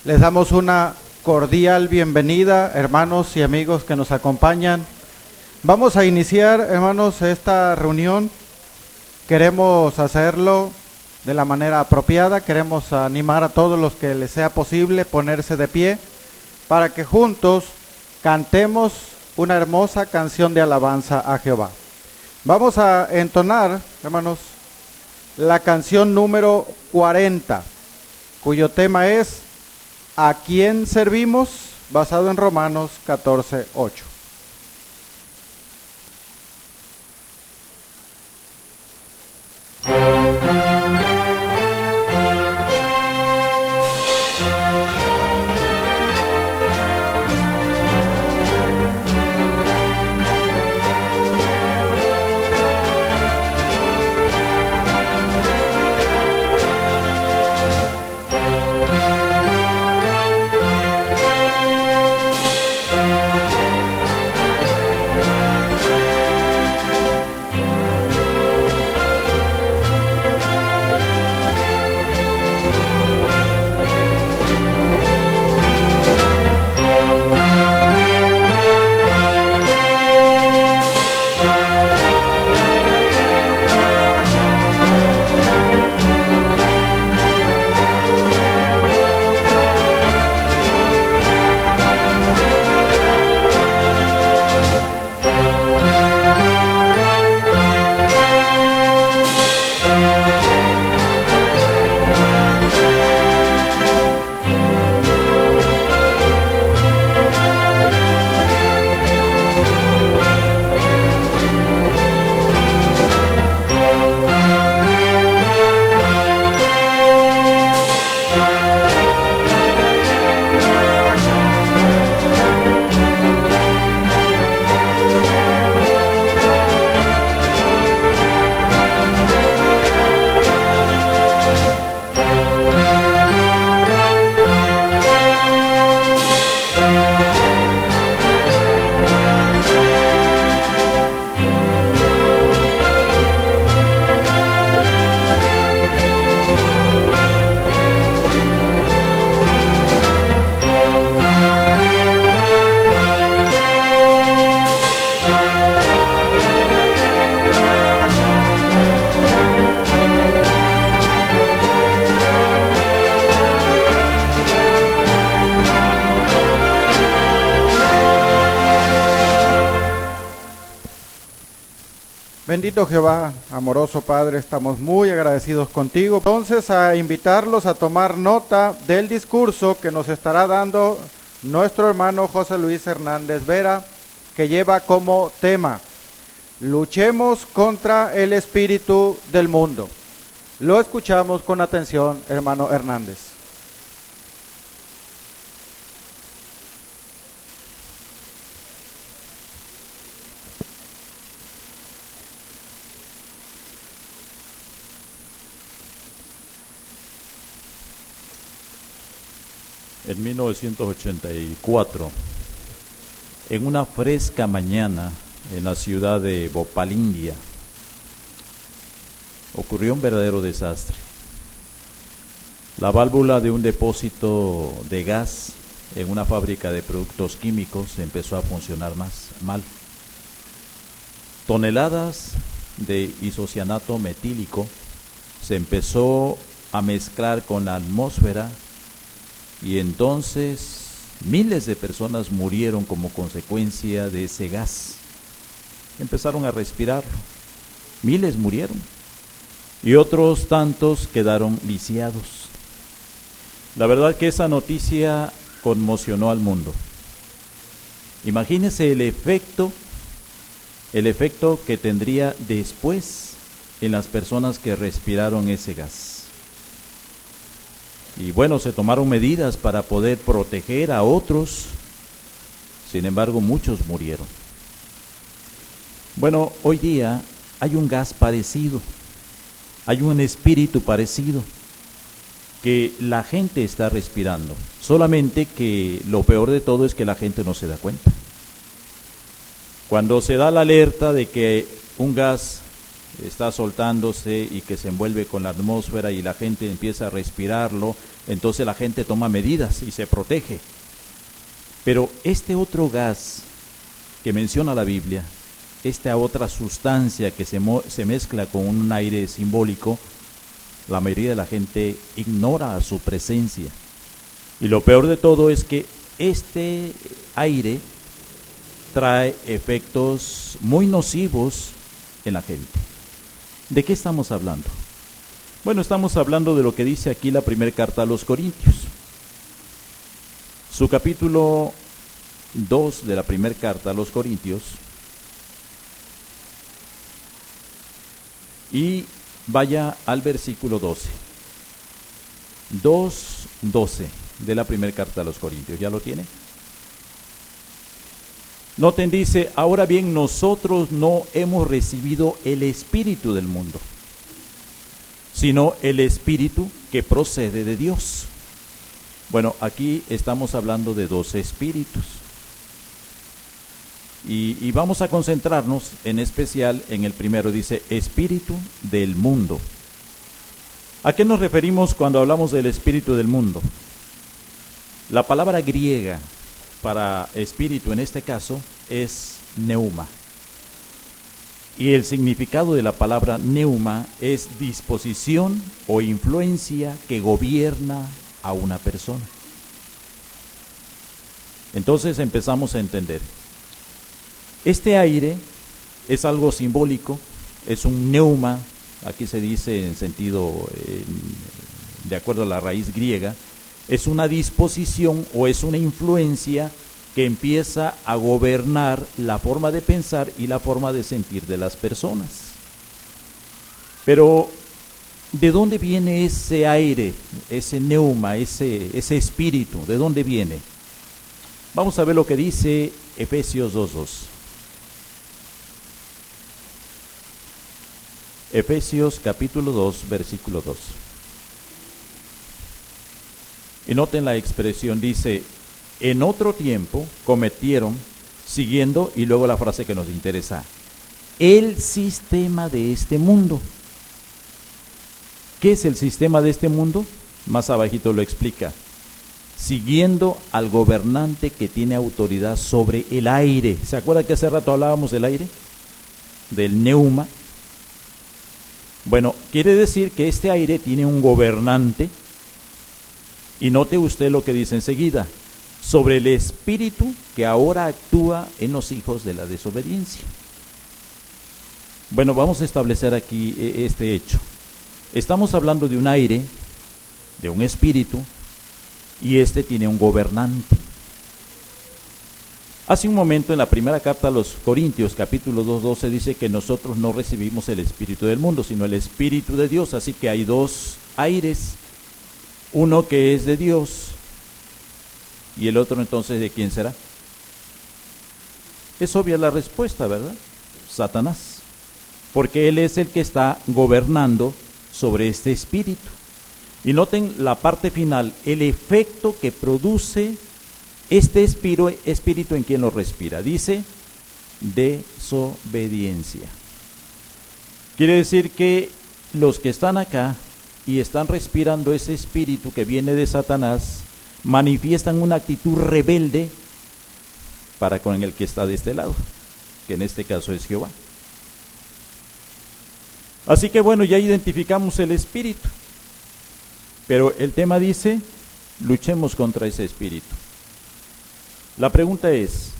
Les damos una cordial bienvenida, hermanos y amigos que nos acompañan. Vamos a iniciar, hermanos, esta reunión. Queremos hacerlo de la manera apropiada. Queremos animar a todos los que les sea posible ponerse de pie para que juntos cantemos una hermosa canción de alabanza a Jehová. Vamos a entonar, hermanos, la canción número 40, cuyo tema es ¿a quién servimos?, basado en Romanos 14:8. Bendito Jehová, amoroso Padre, estamos muy agradecidos contigo. Entonces, a invitarlos a tomar nota del discurso que nos estará dando nuestro hermano José Luis Hernández Vera, que lleva como tema: luchemos contra el espíritu del mundo. Lo escuchamos con atención, hermano Hernández. En 1984, en una fresca mañana en la ciudad de Bhopal, India, ocurrió un verdadero desastre. La válvula de un depósito de gas en una fábrica de productos químicos empezó a funcionar mal. Toneladas de isocianato metílico se empezó a mezclar con la atmósfera y entonces miles de personas murieron como consecuencia de ese gas. Empezaron a respirarlo. Miles murieron y otros tantos quedaron lisiados. La verdad que esa noticia conmocionó al mundo. Imagínense el efecto que tendría después en las personas que respiraron ese gas. Y bueno, se tomaron medidas para poder proteger a otros, sin embargo muchos murieron. Bueno, hoy día hay un gas parecido, hay un espíritu parecido que la gente está respirando, solamente que lo peor de todo es que la gente no se da cuenta. Cuando se da la alerta de que un gas está soltándose y que se envuelve con la atmósfera y la gente empieza a respirarlo, entonces la gente toma medidas y se protege. Pero este otro gas que menciona la Biblia, esta otra sustancia que se mezcla con un aire simbólico, la mayoría de la gente ignora su presencia. Y lo peor de todo es que este aire trae efectos muy nocivos en la gente. ¿De qué estamos hablando? Bueno, estamos hablando de lo que dice aquí la primera carta a los Corintios. Su capítulo 2 de la primera carta a los Corintios. Y vaya al versículo 12. 2:12 de la primera carta a los Corintios. ¿Ya lo tiene? Noten, dice, ahora bien, nosotros no hemos recibido el espíritu del mundo, sino el espíritu que procede de Dios. Bueno, aquí estamos hablando de dos espíritus. Y vamos a concentrarnos en especial en el primero, dice, espíritu del mundo. ¿A qué nos referimos cuando hablamos del espíritu del mundo? La palabra griega para espíritu en este caso es neuma. Y el significado de la palabra neuma es disposición o influencia que gobierna a una persona. Entonces empezamos a entender. Este aire es algo simbólico, es un neuma, aquí se dice en sentido, de acuerdo a la raíz griega, es una disposición o es una influencia que empieza a gobernar la forma de pensar y la forma de sentir de las personas. Pero, ¿de dónde viene ese aire, ese neuma, ese espíritu? ¿De dónde viene? Vamos a ver lo que dice Efesios 2:2. Efesios capítulo 2, versículo 2. Y noten la expresión, dice, en otro tiempo cometieron, siguiendo, y luego la frase que nos interesa, el sistema de este mundo. ¿Qué es el sistema de este mundo? Más abajito lo explica. Siguiendo al gobernante que tiene autoridad sobre el aire. ¿Se acuerda que hace rato hablábamos del aire? Del neuma. Bueno, quiere decir que este aire tiene un gobernante. Y note usted lo que dice enseguida, sobre el espíritu que ahora actúa en los hijos de la desobediencia. Bueno, vamos a establecer aquí este hecho. Estamos hablando de un aire, de un espíritu, y este tiene un gobernante. Hace un momento en la primera carta a los Corintios, capítulo 2:12, dice que nosotros no recibimos el espíritu del mundo, sino el espíritu de Dios. Así que hay dos aires, uno que es de Dios y el otro entonces ¿de quién será? Es obvia la respuesta, ¿verdad? Satanás, porque él es el que está gobernando sobre este espíritu. Y noten la parte final, el efecto que produce este espíritu en quien lo respira. Dice, desobediencia. Quiere decir que los que están acá y están respirando ese espíritu que viene de Satanás, manifiestan una actitud rebelde para con el que está de este lado, que en este caso es Jehová. Así que bueno, ya identificamos el espíritu, pero el tema dice, luchemos contra ese espíritu. La pregunta es,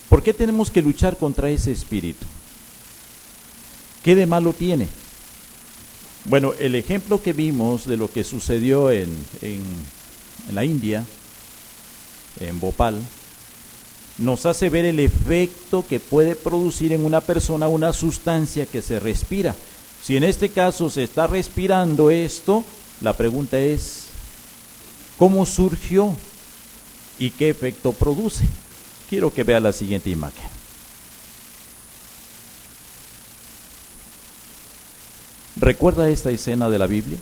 ¿por qué tenemos que luchar contra ese espíritu? ¿Qué de malo tiene? Bueno, el ejemplo que vimos de lo que sucedió en la India, en Bhopal, nos hace ver el efecto que puede producir en una persona una sustancia que se respira. Si en este caso se está respirando esto, la pregunta es, ¿cómo surgió y qué efecto produce? Quiero que vea la siguiente imagen. ¿Recuerda esta escena de la Biblia?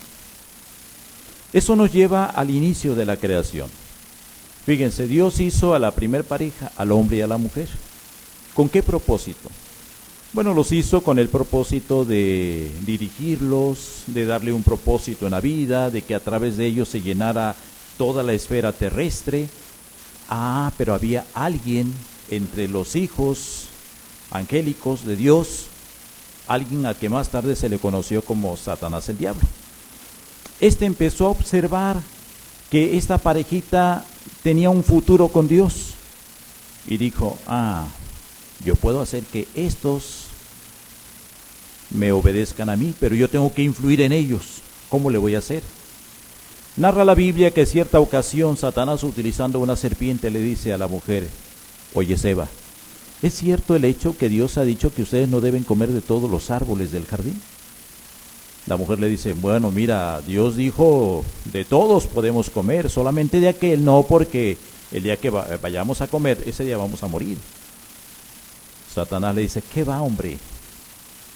Eso nos lleva al inicio de la creación. Fíjense, Dios hizo a la primer pareja, al hombre y a la mujer. ¿Con qué propósito? Bueno, los hizo con el propósito de dirigirlos, de darle un propósito en la vida, de que a través de ellos se llenara toda la esfera terrestre. Pero había alguien entre los hijos angélicos de Dios, alguien a que más tarde se le conoció como Satanás el diablo. Este empezó a observar que esta parejita tenía un futuro con Dios y dijo, yo puedo hacer que estos me obedezcan a mí, pero yo tengo que influir en ellos. ¿Cómo le voy a hacer? Narra la Biblia que en cierta ocasión Satanás, utilizando una serpiente, le dice a la mujer, oye Eva, ¿es cierto el hecho que Dios ha dicho que ustedes no deben comer de todos los árboles del jardín? La mujer le dice, bueno, mira, Dios dijo, de todos podemos comer, solamente de aquel no, porque el día que vayamos a comer, ese día vamos a morir. Satanás le dice, ¿qué va, hombre?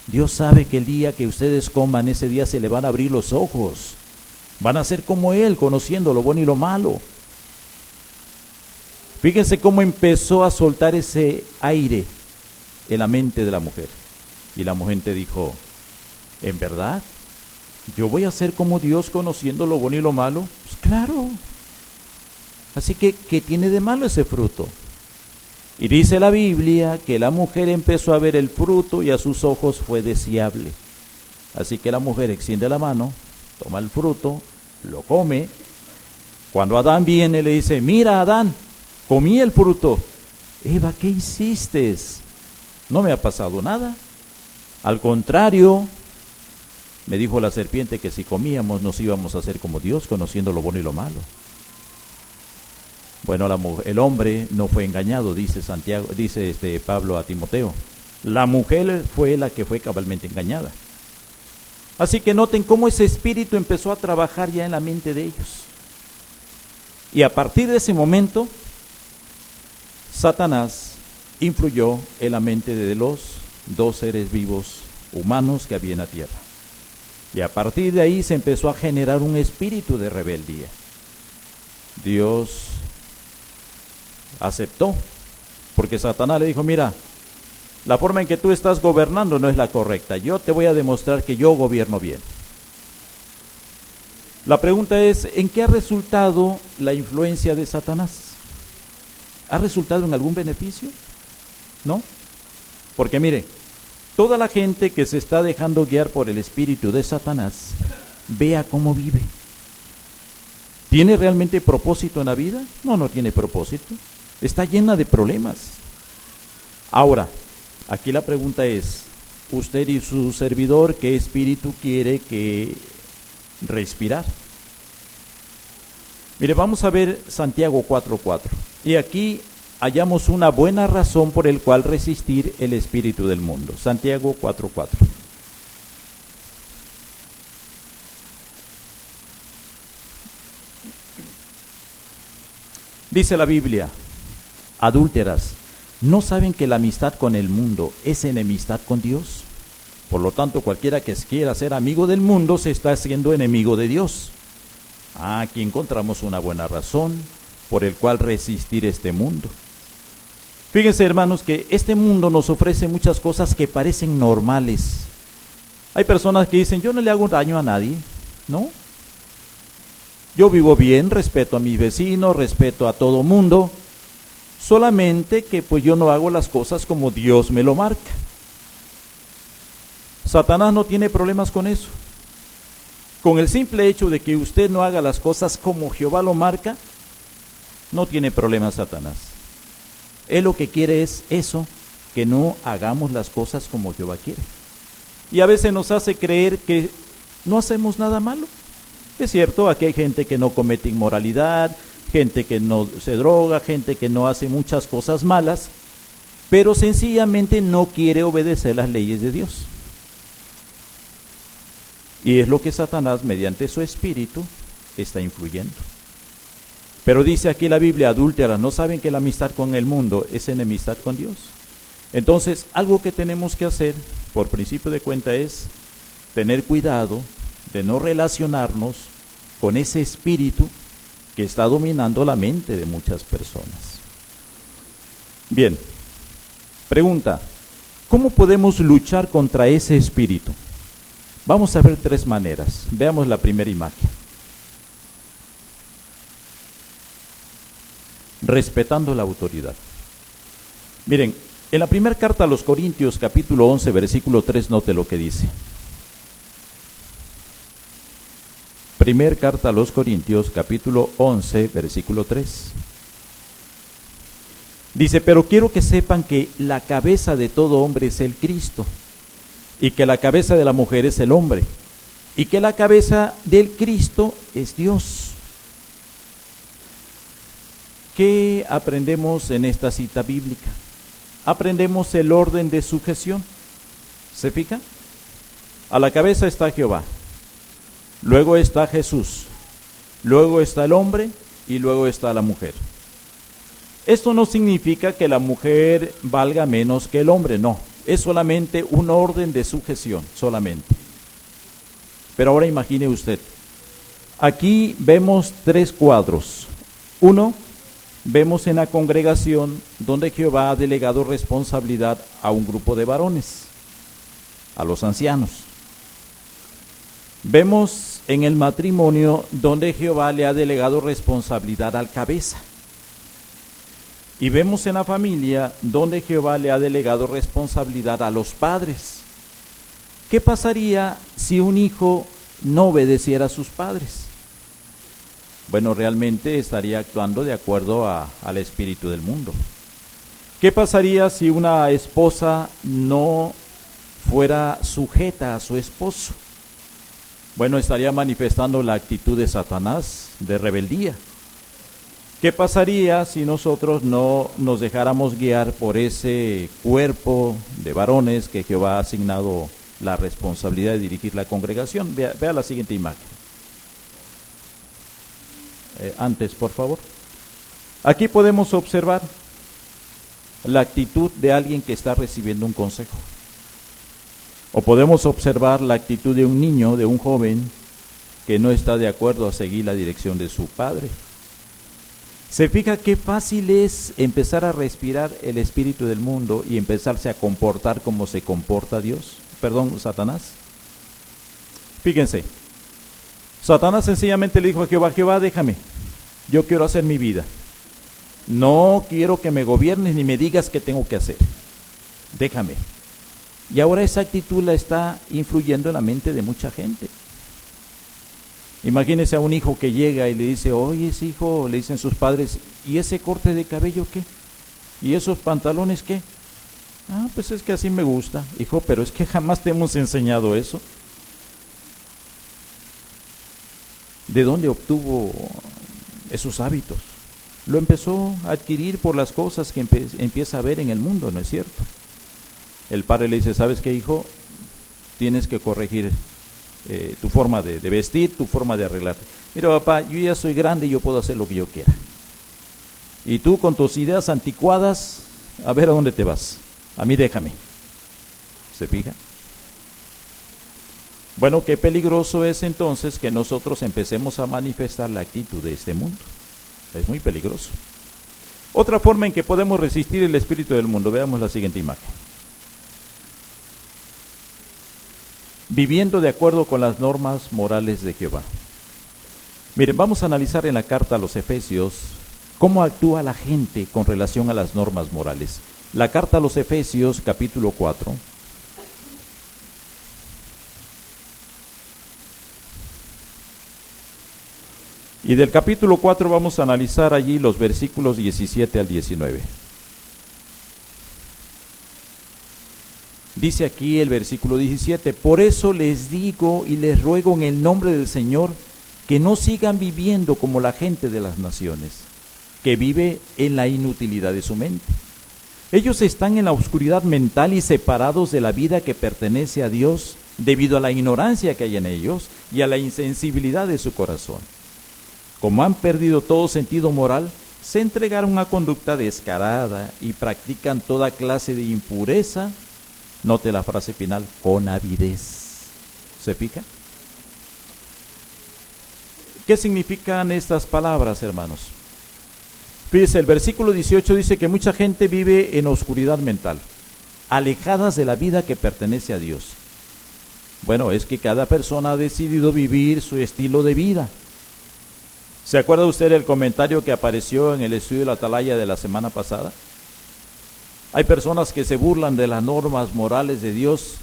Dios sabe que el día que ustedes coman, ese día se le van a abrir los ojos. Van a ser como Él, conociendo lo bueno y lo malo. Fíjense cómo empezó a soltar ese aire en la mente de la mujer. Y la mujer te dijo, ¿en verdad? ¿Yo voy a ser como Dios conociendo lo bueno y lo malo? Pues claro. Así que, ¿qué tiene de malo ese fruto? Y dice la Biblia que la mujer empezó a ver el fruto y a sus ojos fue deseable. Así que la mujer extiende la mano, toma el fruto, lo come. Cuando Adán viene le dice, mira Adán, comí el fruto. Eva, ¿qué hiciste? No me ha pasado nada. Al contrario, me dijo la serpiente que si comíamos nos íbamos a hacer como Dios, conociendo lo bueno y lo malo. Bueno, el hombre no fue engañado, dice Pablo a Timoteo. La mujer fue la que fue cabalmente engañada. Así que noten cómo ese espíritu empezó a trabajar ya en la mente de ellos. Y a partir de ese momento, Satanás influyó en la mente de los dos seres vivos humanos que había en la tierra. Y a partir de ahí se empezó a generar un espíritu de rebeldía. Dios aceptó, porque Satanás le dijo, mira, la forma en que tú estás gobernando no es la correcta. Yo te voy a demostrar que yo gobierno bien. La pregunta es, ¿en qué ha resultado la influencia de Satanás? ¿Ha resultado en algún beneficio? ¿No? Porque mire, toda la gente que se está dejando guiar por el espíritu de Satanás, vea cómo vive. ¿Tiene realmente propósito en la vida? No, no tiene propósito. Está llena de problemas. Ahora, aquí la pregunta es, usted y su servidor, ¿qué espíritu quiere que respirar? Mire, vamos a ver Santiago 4:4. Y aquí hallamos una buena razón por el cual resistir el espíritu del mundo. Santiago 4:4. Dice la Biblia, adúlteras, ¿no saben que la amistad con el mundo es enemistad con Dios? Por lo tanto, cualquiera que quiera ser amigo del mundo se está haciendo enemigo de Dios. Aquí encontramos una buena razón por el cual resistir este mundo. Fíjense, hermanos, que este mundo nos ofrece muchas cosas que parecen normales. Hay personas que dicen, yo no le hago daño a nadie, ¿no? Yo vivo bien, respeto a mis vecinos, respeto a todo mundo, solamente que pues yo no hago las cosas como Dios me lo marca. Satanás no tiene problemas con eso. Con el simple hecho de que usted no haga las cosas como Jehová lo marca, no tiene problemas Satanás. Él lo que quiere es eso, que no hagamos las cosas como Jehová quiere. Y a veces nos hace creer que no hacemos nada malo. Es cierto, aquí hay gente que no comete inmoralidad, gente que no se droga, gente que no hace muchas cosas malas, pero sencillamente no quiere obedecer las leyes de Dios. Y es lo que Satanás, mediante su espíritu, está influyendo. Pero dice aquí la Biblia, adúlteras, ¿no saben que la amistad con el mundo es enemistad con Dios? Entonces, algo que tenemos que hacer, por principio de cuenta, es tener cuidado de no relacionarnos con ese espíritu que está dominando la mente de muchas personas. Bien, pregunta, ¿Cómo podemos luchar contra ese espíritu? Vamos a ver 3 maneras. Veamos la primera imagen. Respetando la autoridad. Miren, en la primera carta a los Corintios, capítulo 11, versículo 3, note lo que dice. Primer carta a los Corintios, capítulo 11, versículo 3. Dice, pero quiero que sepan que la cabeza de todo hombre es el Cristo, y que la cabeza de la mujer es el hombre, y que la cabeza del Cristo es Dios. ¿Qué aprendemos en esta cita bíblica? Aprendemos el orden de sujeción. ¿Se fija? A la cabeza está Jehová, luego está Jesús, luego está el hombre y luego está la mujer. Esto no significa que la mujer valga menos que el hombre, no. Es solamente un orden de sujeción, solamente. Pero ahora imagine usted, aquí vemos 3 cuadros. Uno, vemos en la congregación donde Jehová ha delegado responsabilidad a un grupo de varones, a los ancianos. Vemos en el matrimonio donde Jehová le ha delegado responsabilidad al cabeza. Y vemos en la familia donde Jehová le ha delegado responsabilidad a los padres. ¿Qué pasaría si un hijo no obedeciera a sus padres? Bueno, realmente estaría actuando de acuerdo al espíritu del mundo. ¿Qué pasaría si una esposa no fuera sujeta a su esposo? Bueno, estaría manifestando la actitud de Satanás, de rebeldía. ¿Qué pasaría si nosotros no nos dejáramos guiar por ese cuerpo de varones que Jehová ha asignado la responsabilidad de dirigir la congregación? Vea la siguiente imagen. Antes, por favor. Aquí podemos observar la actitud de alguien que está recibiendo un consejo. O podemos observar la actitud de un niño, de un joven, que no está de acuerdo a seguir la dirección de su padre. ¿Se fija qué fácil es empezar a respirar el espíritu del mundo y empezarse a comportar como se comporta Satanás? Fíjense, Satanás sencillamente le dijo a Jehová, Jehová, déjame, yo quiero hacer mi vida. No quiero que me gobiernes ni me digas qué tengo que hacer. Déjame. Y ahora esa actitud la está influyendo en la mente de mucha gente. Imagínese a un hijo que llega y le dice, oye, ese hijo, le dicen sus padres, ¿y ese corte de cabello qué? ¿Y esos pantalones qué? Ah, pues es que así me gusta. Hijo, pero es que jamás te hemos enseñado eso. ¿De dónde obtuvo esos hábitos? Lo empezó a adquirir por las cosas que empieza a ver en el mundo, ¿no es cierto? El padre le dice, ¿sabes qué, hijo? Tienes que corregir tu forma de vestir, tu forma de arreglarte. Mira, papá, yo ya soy grande y yo puedo hacer lo que yo quiera. Y tú con tus ideas anticuadas, a ver a dónde te vas. A mí déjame. ¿Se fija? Bueno, qué peligroso es entonces que nosotros empecemos a manifestar la actitud de este mundo. Es muy peligroso. Otra forma en que podemos resistir el espíritu del mundo, veamos la siguiente imagen. Viviendo de acuerdo con las normas morales de Jehová. Miren, vamos a analizar en la carta a los Efesios cómo actúa la gente con relación a las normas morales. La carta a los Efesios, capítulo 4. Y del capítulo 4 vamos a analizar allí los versículos 17 al 19. Dice aquí el versículo 17, por eso les digo y les ruego en el nombre del Señor que no sigan viviendo como la gente de las naciones, que vive en la inutilidad de su mente. Ellos están en la oscuridad mental y separados de la vida que pertenece a Dios debido a la ignorancia que hay en ellos y a la insensibilidad de su corazón. Como han perdido todo sentido moral, se entregaron a conducta descarada y practican toda clase de impureza. Note la frase final, con avidez. ¿Se fija? ¿Qué significan estas palabras, hermanos? Fíjese, el versículo 18 dice que mucha gente vive en oscuridad mental. alejadas de la vida que pertenece a Dios. Bueno, es que cada persona ha decidido vivir su estilo de vida. ¿Se acuerda usted del comentario que apareció en el estudio de la Atalaya de la semana pasada? Hay personas que se burlan de las normas morales de Dios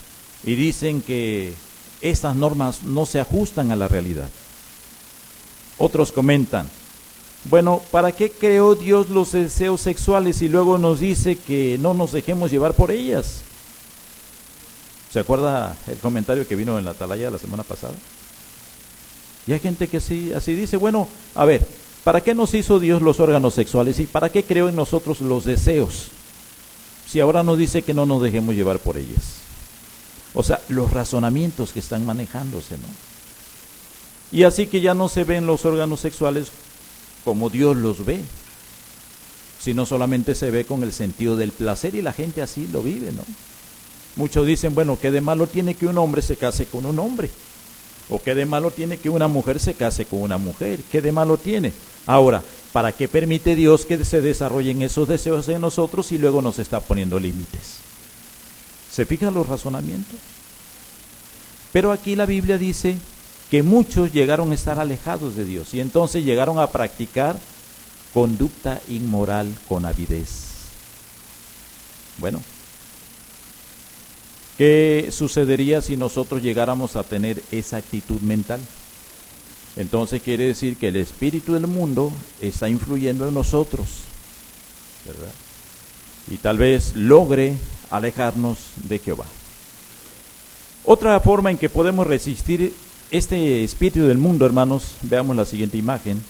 y dicen que estas normas no se ajustan a la realidad. Otros comentan, bueno, ¿para qué creó Dios los deseos sexuales y luego nos dice que no nos dejemos llevar por ellas? ¿Se acuerda el comentario que vino en la Atalaya la semana pasada? Y hay gente que así dice, bueno, a ver, ¿para qué nos hizo Dios los órganos sexuales y para qué creó en nosotros los deseos? Si ahora nos dice que no nos dejemos llevar por ellas. O sea, los razonamientos que están manejándose, ¿no? Y así que ya no se ven los órganos sexuales como Dios los ve, sino solamente se ve con el sentido del placer y la gente así lo vive, ¿no? Muchos dicen, bueno, ¿qué de malo tiene que un hombre se case con un hombre? ¿O qué de malo tiene que una mujer se case con una mujer? ¿Qué de malo tiene? Ahora, ¿para qué permite Dios que se desarrollen esos deseos en nosotros y luego nos está poniendo límites? ¿Se fijan los razonamientos? Pero aquí la Biblia dice que muchos llegaron a estar alejados de Dios y entonces llegaron a practicar conducta inmoral con avidez. Bueno, ¿qué sucedería si nosotros llegáramos a tener esa actitud mental? Entonces quiere decir que el espíritu del mundo está influyendo en nosotros, ¿verdad? Y tal vez logre alejarnos de Jehová. Otra forma en que podemos resistir este espíritu del mundo, hermanos, veamos la siguiente imagen,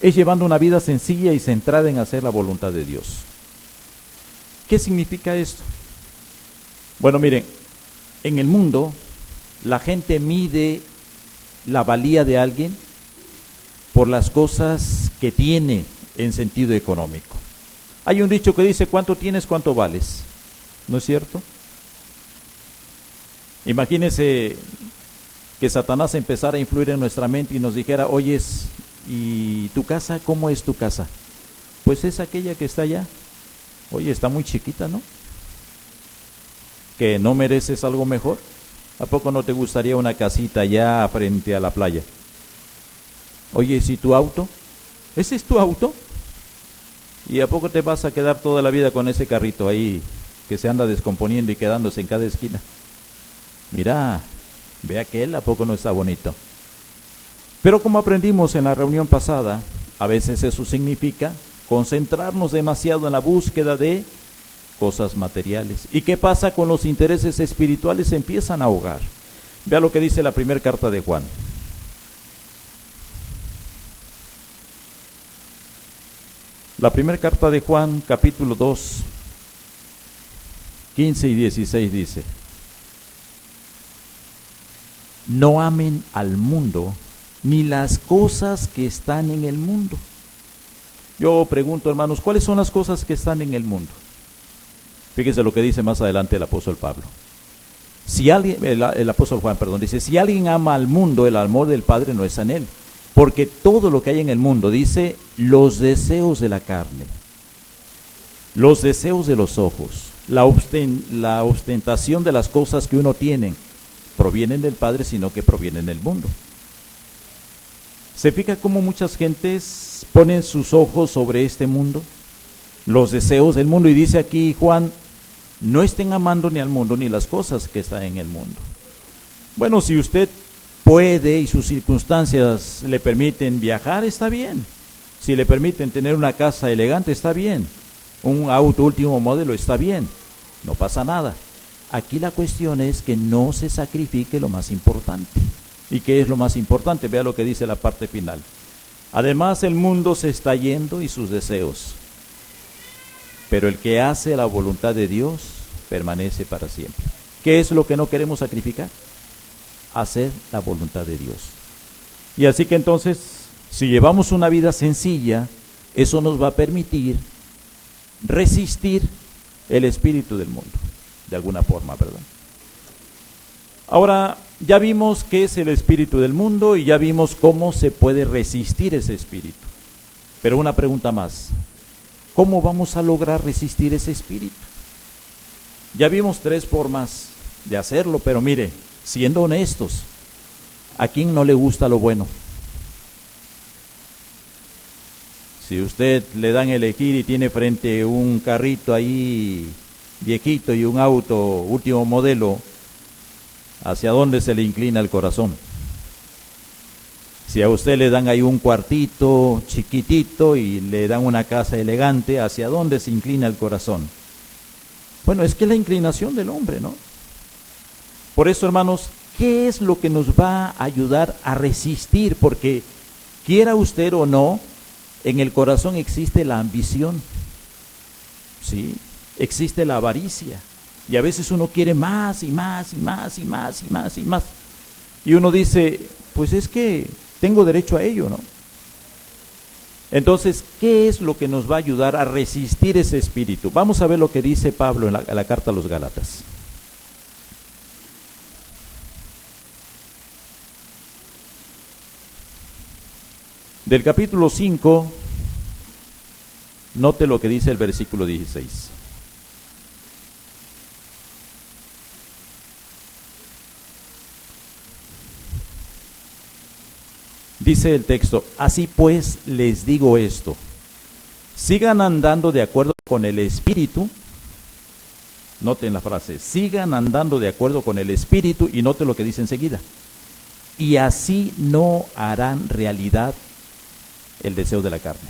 es llevando una vida sencilla y centrada en hacer la voluntad de Dios. ¿Qué significa esto? Bueno, miren, en el mundo la gente mide la valía de alguien por las cosas que tiene en sentido económico. Hay un dicho que dice, ¿cuánto tienes, cuánto vales? ¿No es cierto? Imagínense que Satanás empezara a influir en nuestra mente y nos dijera, oyes, ¿y tu casa? ¿Cómo es tu casa? Pues es aquella que está allá. Oye, está muy chiquita, ¿no? ¿Que no mereces algo mejor? ¿A poco no te gustaría una casita allá frente a la playa? Oye, ¿si tu auto? ¿Ese es tu auto? ¿Y a poco te vas a quedar toda la vida con ese carrito ahí que se anda descomponiendo y quedándose en cada esquina? Mira, ve aquel, ¿a poco no está bonito? Pero como aprendimos en la reunión pasada, a veces eso significa concentrarnos demasiado en la búsqueda de cosas materiales. ¿Y qué pasa con los intereses espirituales? Se empiezan a ahogar. Vea lo que dice la primera carta de Juan. La primera carta de Juan, capítulo 2, 15 y 16 dice, no amen al mundo ni las cosas que están en el mundo. Yo pregunto, hermanos, ¿cuáles son las cosas que están en el mundo? Fíjense lo que dice más adelante el apóstol Pablo. Si alguien, el apóstol Juan, perdón, dice, si alguien ama al mundo, el amor del Padre no está en él. Porque todo lo que hay en el mundo, dice, los deseos de la carne, los deseos de los ojos, la ostentación de las cosas que uno tiene, provienen del Padre, sino que provienen del mundo. ¿Se fija cómo muchas gentes ponen sus ojos sobre este mundo? Los deseos del mundo. Y dice aquí Juan, no estén amando ni al mundo ni las cosas que están en el mundo. Bueno, si usted puede y sus circunstancias le permiten viajar, está bien. Si le permiten tener una casa elegante, está bien. Un auto último modelo, está bien. No pasa nada. Aquí la cuestión es que no se sacrifique lo más importante. ¿Y qué es lo más importante? Vea lo que dice la parte final. Además, el mundo se está yendo y sus deseos. Pero el que hace la voluntad de Dios permanece para siempre. ¿Qué es lo que no queremos sacrificar? Hacer la voluntad de Dios. Y así que entonces, si llevamos una vida sencilla, eso nos va a permitir resistir el espíritu del mundo, de alguna forma, ¿verdad? Ahora, ya vimos qué es el espíritu del mundo y ya vimos cómo se puede resistir ese espíritu. Pero una pregunta más. ¿cómo vamos a lograr resistir ese espíritu? Ya vimos 3 formas de hacerlo, pero mire, siendo honestos, ¿a quién no le gusta lo bueno? Si usted le dan a elegir y tiene frente un carrito ahí viejito y un auto último modelo, ¿hacia dónde se le inclina el corazón? Si a usted le dan ahí un cuartito chiquitito y le dan una casa elegante, ¿hacia dónde se inclina el corazón? Bueno, es que es la inclinación del hombre, ¿no? Por eso, hermanos, ¿qué es lo que nos va a ayudar a resistir? Porque quiera usted o no, en el corazón existe la ambición, ¿sí? Existe la avaricia. Y a veces uno quiere más y más y más y más y más y más. Y uno dice, pues es que tengo derecho a ello, ¿no? Entonces, ¿qué es lo que nos va a ayudar a resistir ese espíritu? Vamos a ver lo que dice Pablo en la carta a los Gálatas. Del capítulo 5, note lo que dice el versículo 16. Dice el texto, así pues les digo esto, sigan andando de acuerdo con el Espíritu, noten la frase, sigan andando de acuerdo con el Espíritu, y noten lo que dice enseguida, y así no harán realidad el deseo de la carne.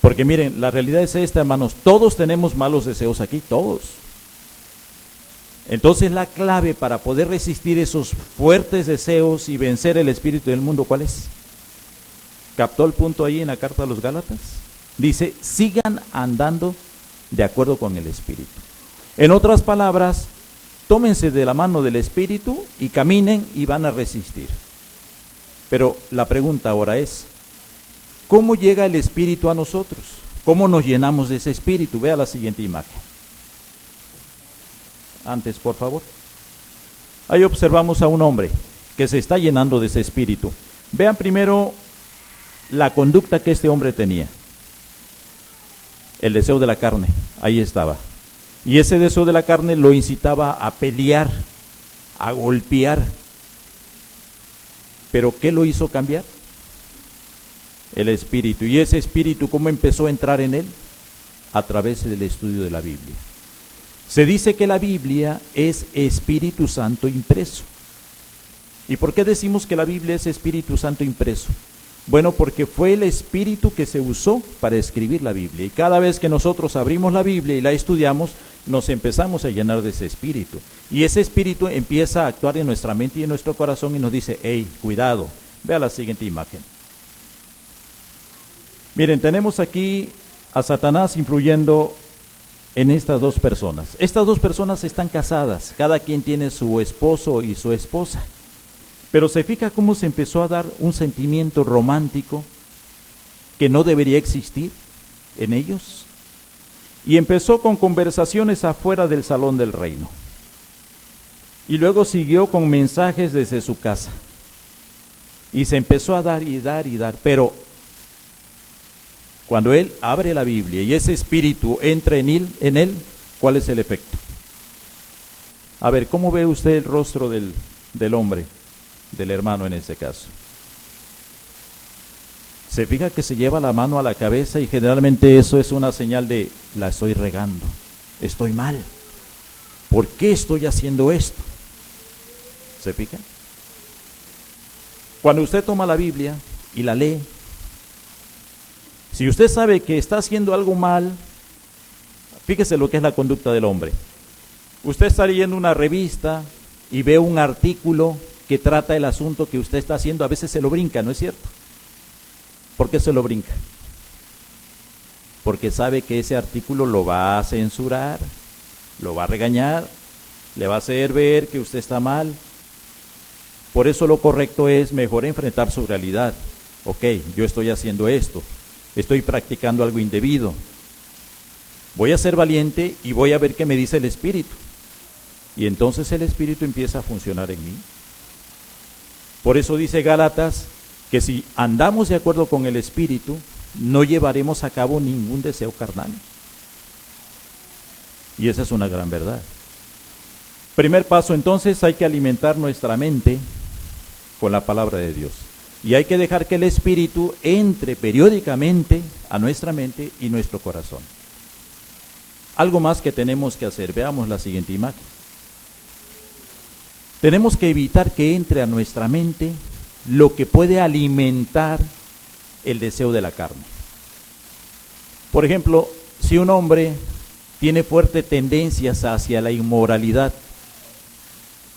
Porque miren, la realidad es esta, hermanos, todos tenemos malos deseos aquí, todos. Entonces la clave para poder resistir esos fuertes deseos y vencer el espíritu del mundo, ¿cuál es? ¿Captó el punto ahí en la carta a los Gálatas? Dice, sigan andando de acuerdo con el espíritu. En otras palabras, tómense de la mano del espíritu y caminen y van a resistir. Pero la pregunta ahora es, ¿cómo llega el espíritu a nosotros? ¿Cómo nos llenamos de ese espíritu? Vea la siguiente imagen. Antes, por favor. Ahí observamos a un hombre que se está llenando de ese espíritu. Vean primero la conducta que este hombre tenía. El deseo de la carne, ahí estaba. Y ese deseo de la carne lo incitaba a pelear, a golpear. ¿Pero qué lo hizo cambiar? El espíritu. ¿Y ese espíritu cómo empezó a entrar en él? A través del estudio de la Biblia. Se dice que la Biblia es Espíritu Santo impreso. ¿Y por qué decimos que la Biblia es Espíritu Santo impreso? Bueno, porque fue el Espíritu que se usó para escribir la Biblia. Y cada vez que nosotros abrimos la Biblia y la estudiamos, nos empezamos a llenar de ese Espíritu. Y ese Espíritu empieza a actuar en nuestra mente y en nuestro corazón y nos dice, hey, cuidado. Vea la siguiente imagen. Miren, tenemos aquí a Satanás influyendo en estas dos personas. Estas dos personas están casadas, cada quien tiene su esposo y su esposa. Pero se fija cómo se empezó a dar un sentimiento romántico que no debería existir en ellos. Y empezó con conversaciones afuera del salón del reino. Y luego siguió con mensajes desde su casa. Y se empezó a dar y dar y dar. Pero cuando él abre la Biblia y ese espíritu entra en él, ¿cuál es el efecto? A ver, ¿cómo ve usted el rostro del hombre, del hermano en este caso? Se fija que se lleva la mano a la cabeza y generalmente eso es una señal de, la estoy regando, estoy mal. ¿Por qué estoy haciendo esto? ¿Se fija? Cuando usted toma la Biblia y la lee, si usted sabe que está haciendo algo mal, fíjese lo que es la conducta del hombre. Usted está leyendo una revista y ve un artículo que trata el asunto que usted está haciendo, a veces se lo brinca, ¿no es cierto? ¿Por qué se lo brinca? Porque sabe que ese artículo lo va a censurar, lo va a regañar, le va a hacer ver que usted está mal. Por eso lo correcto es mejor enfrentar su realidad. Ok, yo estoy haciendo esto. Estoy practicando algo indebido. Voy a ser valiente y voy a ver qué me dice el Espíritu. Y entonces el Espíritu empieza a funcionar en mí. Por eso dice Gálatas que si andamos de acuerdo con el Espíritu, no llevaremos a cabo ningún deseo carnal. Y esa es una gran verdad. Primer paso, entonces, hay que alimentar nuestra mente con la palabra de Dios. Y hay que dejar que el Espíritu entre periódicamente a nuestra mente y nuestro corazón. Algo más que tenemos que hacer. Veamos la siguiente imagen. Tenemos que evitar que entre a nuestra mente lo que puede alimentar el deseo de la carne. Por ejemplo, si un hombre tiene fuertes tendencias hacia la inmoralidad,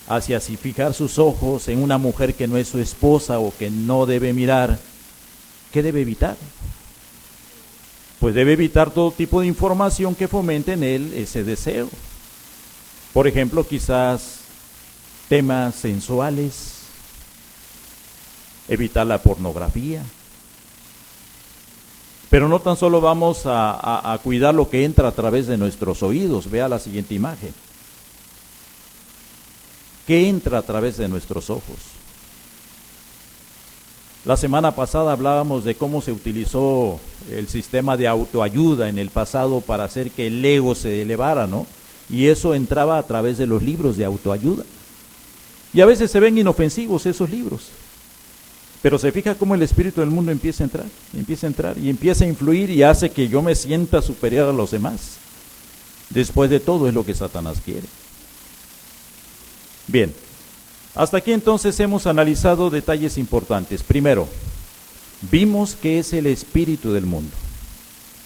hacia así fijar sus ojos en una mujer que no es su esposa o que no debe mirar, ¿qué debe evitar? Pues debe evitar todo tipo de información que fomente en él ese deseo. Por ejemplo, quizás temas sensuales, evitar la pornografía. Pero no tan solo vamos a cuidar lo que entra a través de nuestros oídos. Vea la siguiente imagen. ¿Qué entra a través de nuestros ojos? La semana pasada hablábamos de cómo se utilizó el sistema de autoayuda en el pasado para hacer que el ego se elevara, ¿no? Y eso entraba a través de los libros de autoayuda. Y a veces se ven inofensivos esos libros. Pero se fija cómo el espíritu del mundo empieza a entrar y empieza a influir y hace que yo me sienta superior a los demás. Después de todo es lo que Satanás quiere. Bien, hasta aquí entonces hemos analizado detalles importantes. Primero, vimos que es el espíritu del mundo.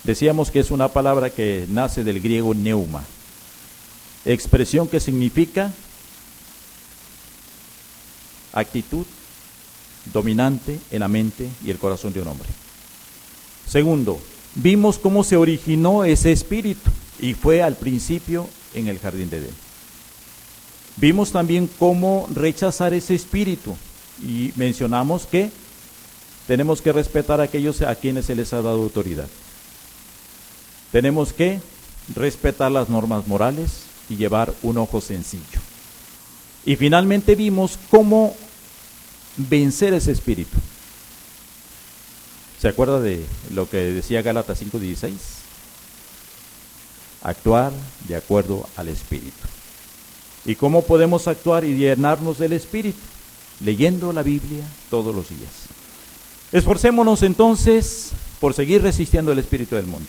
Decíamos que es una palabra que nace del griego neuma, expresión que significa actitud dominante en la mente y el corazón de un hombre. Segundo, vimos cómo se originó ese espíritu y fue al principio en el jardín de Edén. Vimos también cómo rechazar ese espíritu y mencionamos que tenemos que respetar a aquellos a quienes se les ha dado autoridad. Tenemos que respetar las normas morales y llevar un ojo sencillo. Y finalmente vimos cómo vencer ese espíritu. ¿Se acuerda de lo que decía Gálatas 5:16? Actuar de acuerdo al espíritu. ¿Y cómo podemos actuar y llenarnos del espíritu? Leyendo la Biblia todos los días. Esforcémonos entonces por seguir resistiendo el espíritu del mundo.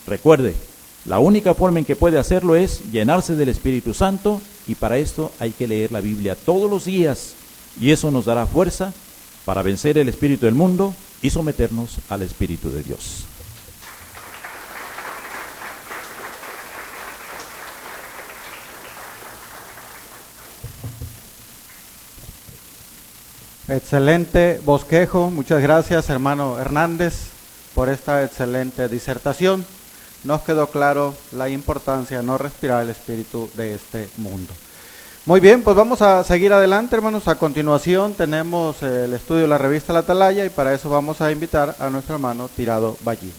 Recuerde, la única forma en que puede hacerlo es llenarse del Espíritu Santo, y para esto hay que leer la Biblia todos los días, y eso nos dará fuerza para vencer el espíritu del mundo y someternos al Espíritu de Dios. Excelente bosquejo. Muchas gracias, hermano Hernández, por esta excelente disertación. Nos quedó claro la importancia de no respirar el espíritu de este mundo. Muy bien, pues vamos a seguir adelante, hermanos. A continuación tenemos el estudio de la revista La Atalaya, y para eso vamos a invitar a nuestro hermano Tirado Ballín.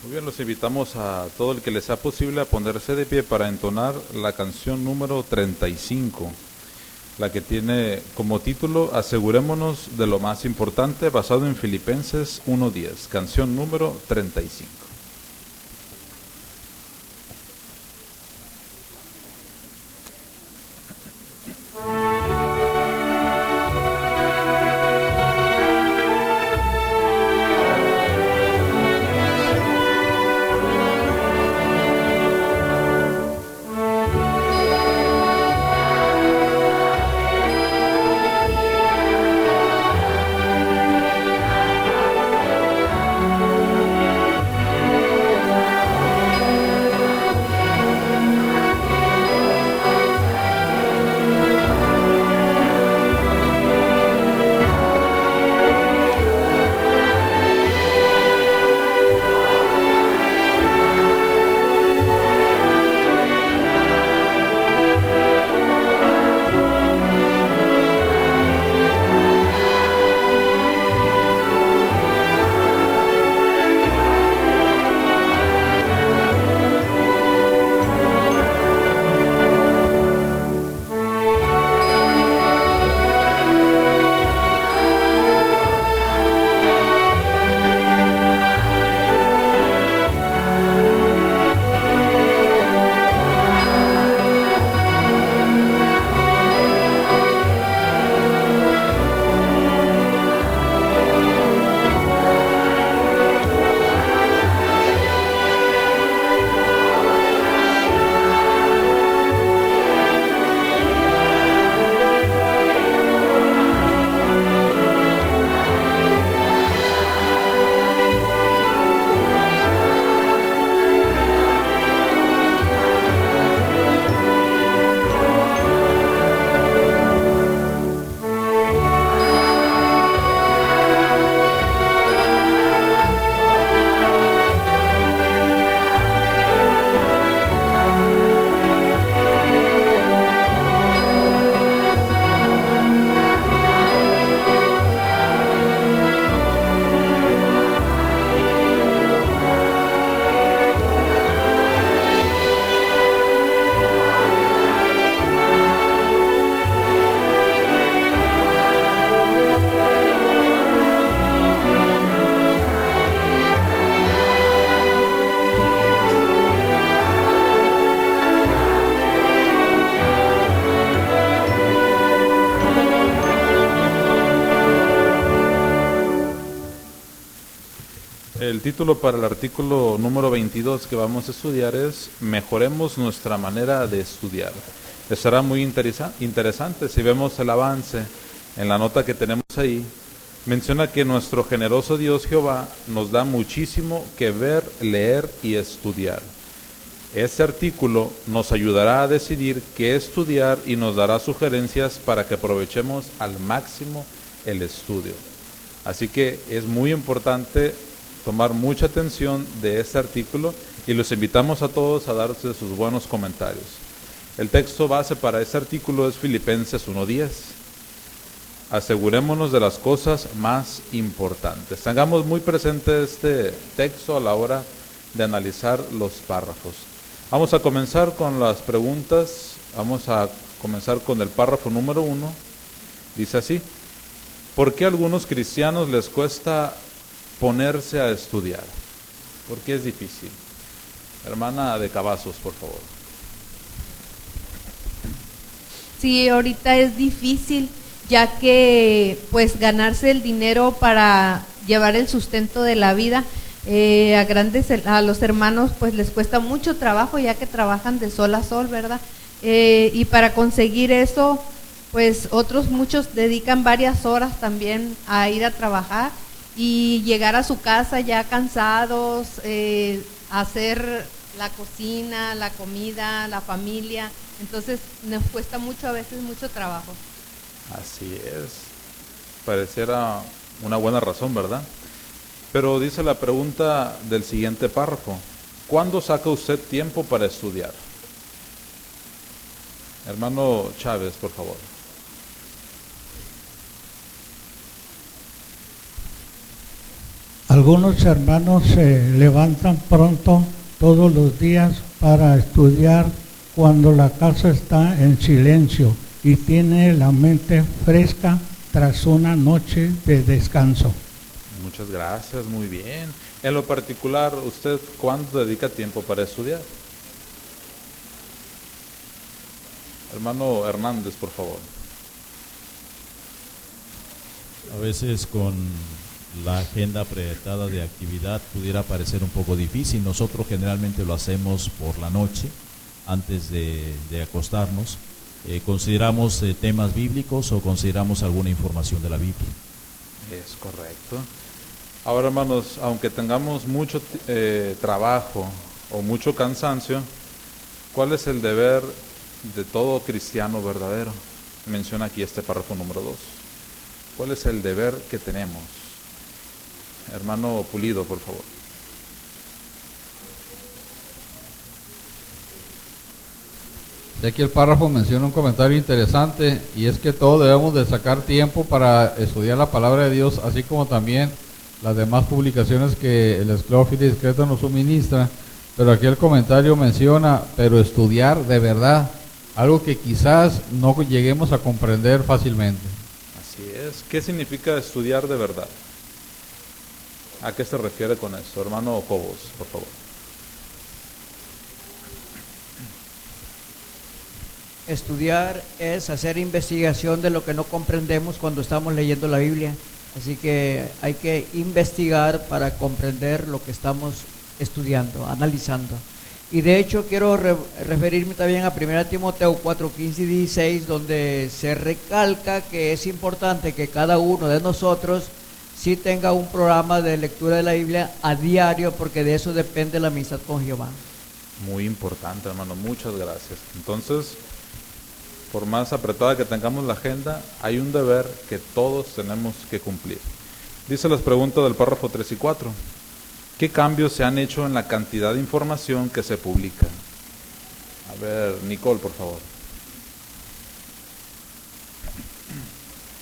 Muy bien, los invitamos a todo el que les sea posible a ponerse de pie para entonar la canción número 35, la que tiene como título Asegurémonos de lo más importante, basado en Filipenses 1:10, canción número 35. El título para el artículo número 22 que vamos a estudiar es Mejoremos nuestra manera de estudiar. Estará muy interesante si vemos el avance en la nota que tenemos ahí. Menciona que nuestro generoso Dios Jehová nos da muchísimo que ver, leer y estudiar. Este artículo nos ayudará a decidir qué estudiar y nos dará sugerencias para que aprovechemos al máximo el estudio. Así que es muy importante tomar mucha atención de este artículo y los invitamos a todos a darse sus buenos comentarios. El texto base para este artículo es Filipenses 1:10. Asegurémonos de las cosas más importantes. Tengamos muy presente este texto a la hora de analizar los párrafos. Vamos a comenzar con las preguntas. Vamos a comenzar con el párrafo número 1. Dice así: ¿por qué a algunos cristianos les cuesta ponerse a estudiar? ¿Por qué es difícil? Hermana de Cavazos, por favor. Sí, ahorita es difícil, ya que pues ganarse el dinero para llevar el sustento de la vida, a los hermanos pues les cuesta mucho trabajo, ya que trabajan de sol a sol, ¿verdad? Y para conseguir eso, pues muchos dedican varias horas también a ir a trabajar y llegar a su casa ya cansados, hacer la cocina, la comida, la familia. Entonces nos cuesta mucho, a veces mucho trabajo. Así es. Pareciera una buena razón, ¿verdad? Pero dice la pregunta del siguiente párrafo: ¿cuándo saca usted tiempo para estudiar? Hermano Chávez, por favor. Algunos hermanos se levantan pronto todos los días para estudiar cuando la casa está en silencio y tiene la mente fresca tras una noche de descanso. Muchas gracias, muy bien. En lo particular, ¿usted cuándo dedica tiempo para estudiar? Hermano Hernández, por favor. A veces con la agenda predeterminada de actividad pudiera parecer un poco difícil. Nosotros generalmente lo hacemos por la noche, antes de acostarnos. ¿Consideramos temas bíblicos o consideramos alguna información de la Biblia? Es correcto. Ahora, hermanos, aunque tengamos mucho trabajo o mucho cansancio, ¿cuál es el deber de todo cristiano verdadero? Menciona aquí este párrafo número 2. ¿Cuál es el deber que tenemos? Hermano Pulido, por favor. Aquí el párrafo menciona un comentario interesante, y es que todos debemos de sacar tiempo para estudiar la palabra de Dios, así como también las demás publicaciones que el Esclerófilo Discreto nos suministra. Pero aquí el comentario menciona, pero estudiar de verdad, algo que quizás no lleguemos a comprender fácilmente. Así es. ¿Qué significa estudiar de verdad? ¿A qué se refiere con eso? Hermano Cobos, por favor. Estudiar es hacer investigación de lo que no comprendemos cuando estamos leyendo la Biblia. Así que hay que investigar para comprender lo que estamos estudiando, analizando. Y de hecho quiero referirme también a 1 Timoteo 4, 15 y 16, donde se recalca que es importante que cada uno de nosotros sí tenga un programa de lectura de la Biblia a diario, porque de eso depende la amistad con Jehová. Muy importante, hermano, muchas gracias. Entonces, por más apretada que tengamos la agenda, hay un deber que todos tenemos que cumplir. Dice las preguntas del párrafo 3 y 4. ¿Qué cambios se han hecho en la cantidad de información que se publica? A ver, Nicole, por favor.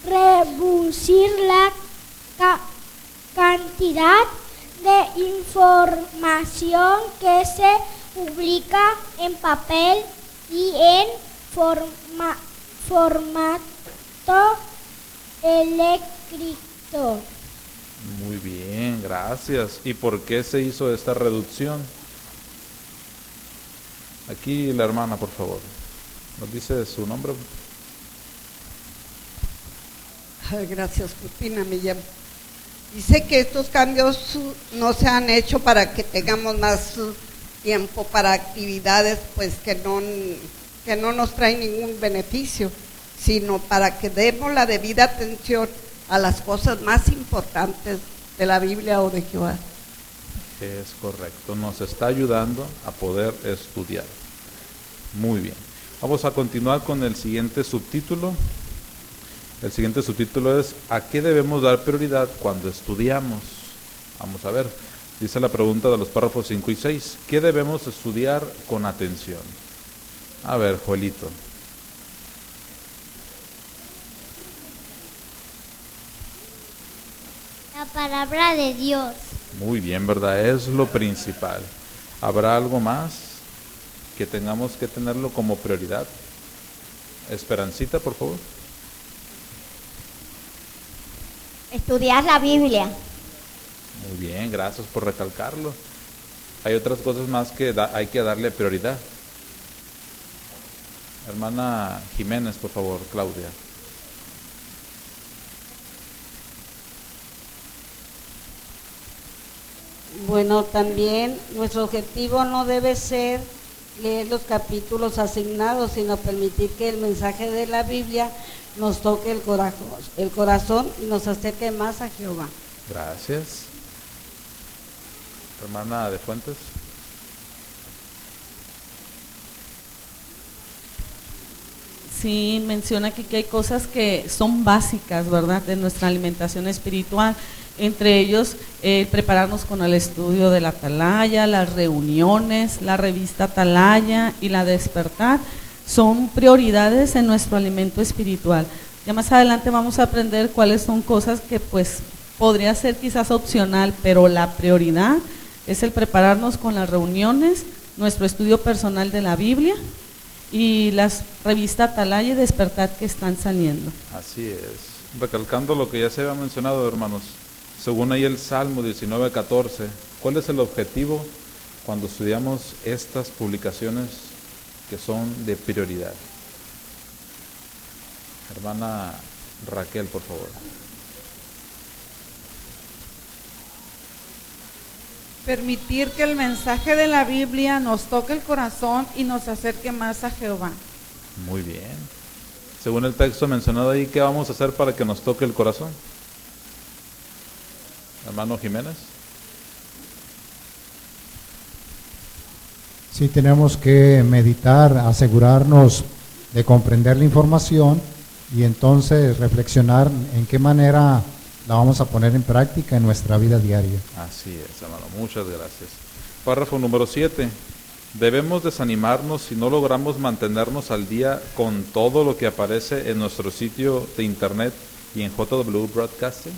Reducir la cantidad de información que se publica en papel y en formato electrónico. Muy bien, gracias. ¿Y por qué se hizo esta reducción? Aquí la hermana, por favor. ¿Nos dice su nombre? Gracias, Cristina, me llamo. Dice que estos cambios no se han hecho para que tengamos más tiempo para actividades pues que no nos traen ningún beneficio, sino para que demos la debida atención a las cosas más importantes de la Biblia o de Jehová. Es correcto, nos está ayudando a poder estudiar. Muy bien. Vamos a continuar con el siguiente subtítulo. El siguiente subtítulo es ¿a qué debemos dar prioridad cuando estudiamos? Vamos a ver, dice la pregunta de los párrafos 5 y 6. ¿Qué debemos estudiar con atención? A ver, Joelito. La palabra de Dios. Muy bien, ¿verdad? Es lo principal. ¿Habrá algo más que tengamos que tenerlo como prioridad? Esperancita, por favor. Estudiar la Biblia. Muy bien, gracias por recalcarlo. Hay otras cosas más que hay que darle prioridad. Hermana Jiménez, por favor, Claudia. Bueno, también nuestro objetivo no debe ser leer los capítulos asignados, sino permitir que el mensaje de la Biblia nos toque el corazón y nos acerque más a Jehová. Gracias. Hermana de Fuentes. Sí, menciona aquí que hay cosas que son básicas, ¿verdad?, de nuestra alimentación espiritual. Entre ellos, prepararnos con el estudio de la Atalaya, las reuniones, la revista Atalaya y la Despertar. Son prioridades en nuestro alimento espiritual. Ya más adelante vamos a aprender cuáles son cosas que pues podría ser quizás opcional, pero la prioridad es el prepararnos con las reuniones, nuestro estudio personal de la Biblia y las revistas Atalaya y Despertar que están saliendo. Así es. Recalcando lo que ya se había mencionado, hermanos, según ahí el Salmo 19:14, ¿cuál es el objetivo cuando estudiamos estas publicaciones que son de prioridad? Hermana Raquel, por favor. Permitir que el mensaje de la Biblia nos toque el corazón y nos acerque más a Jehová. Muy bien. Según el texto mencionado ahí, ¿qué vamos a hacer para que nos toque el corazón? Hermano Jiménez. Sí, tenemos que meditar, asegurarnos de comprender la información y entonces reflexionar en qué manera la vamos a poner en práctica en nuestra vida diaria. Así es, hermano, muchas gracias. Párrafo número 7. Debemos desanimarnos si no logramos mantenernos al día con todo lo que aparece en nuestro sitio de internet y en JW Broadcasting.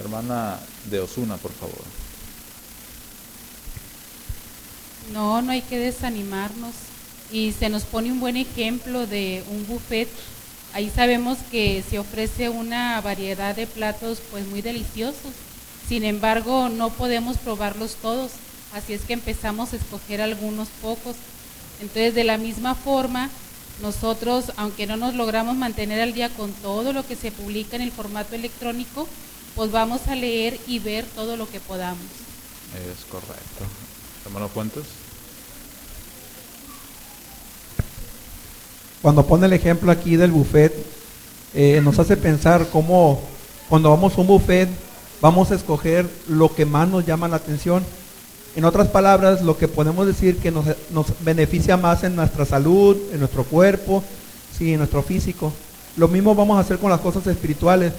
Hermana de Osuna, por favor. No, no hay que desanimarnos. Y se nos pone un buen ejemplo de un buffet. Ahí sabemos que se ofrece una variedad de platos pues muy deliciosos. Sin embargo, no podemos probarlos todos. Así es que empezamos a escoger algunos pocos. Entonces, de la misma forma, nosotros, aunque no nos logramos mantener al día con todo lo que se publica en el formato electrónico, pues vamos a leer y ver todo lo que podamos. Es correcto. Hermano Fuentes. Cuando pone el ejemplo aquí del buffet, nos hace pensar cómo cuando vamos a un buffet vamos a escoger lo que más nos llama la atención. En otras palabras, lo que podemos decir que nos beneficia más en nuestra salud, en nuestro cuerpo, sí, en nuestro físico. Lo mismo vamos a hacer con las cosas espirituales.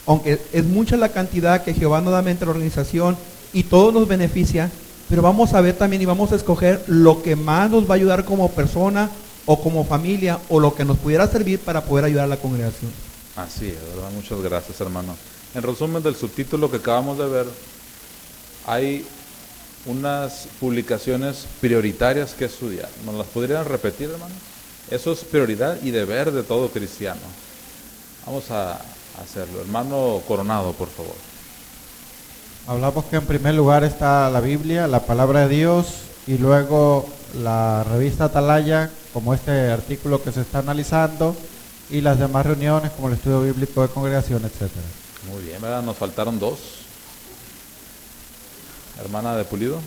Aunque es mucha la cantidad que Jehová nos da mediante la organización y todo nos beneficia, pero vamos a ver también y vamos a escoger lo que más nos va a ayudar como persona o como familia o lo que nos pudiera servir para poder ayudar a la congregación. Así es, ¿verdad? Muchas gracias, hermano. En resumen del subtítulo que acabamos de ver, hay unas publicaciones prioritarias que estudiar. ¿Nos las podrían repetir, hermano? Eso es prioridad y deber de todo cristiano. Vamos a hacerlo. Hermano Coronado, por favor. Hablamos que en primer lugar está la Biblia, la palabra de Dios, y luego la revista Atalaya, como este artículo que se está analizando, y las demás reuniones como el estudio bíblico de congregación, etcétera. Muy bien, ¿verdad? Nos faltaron dos. Hermana de Pulido.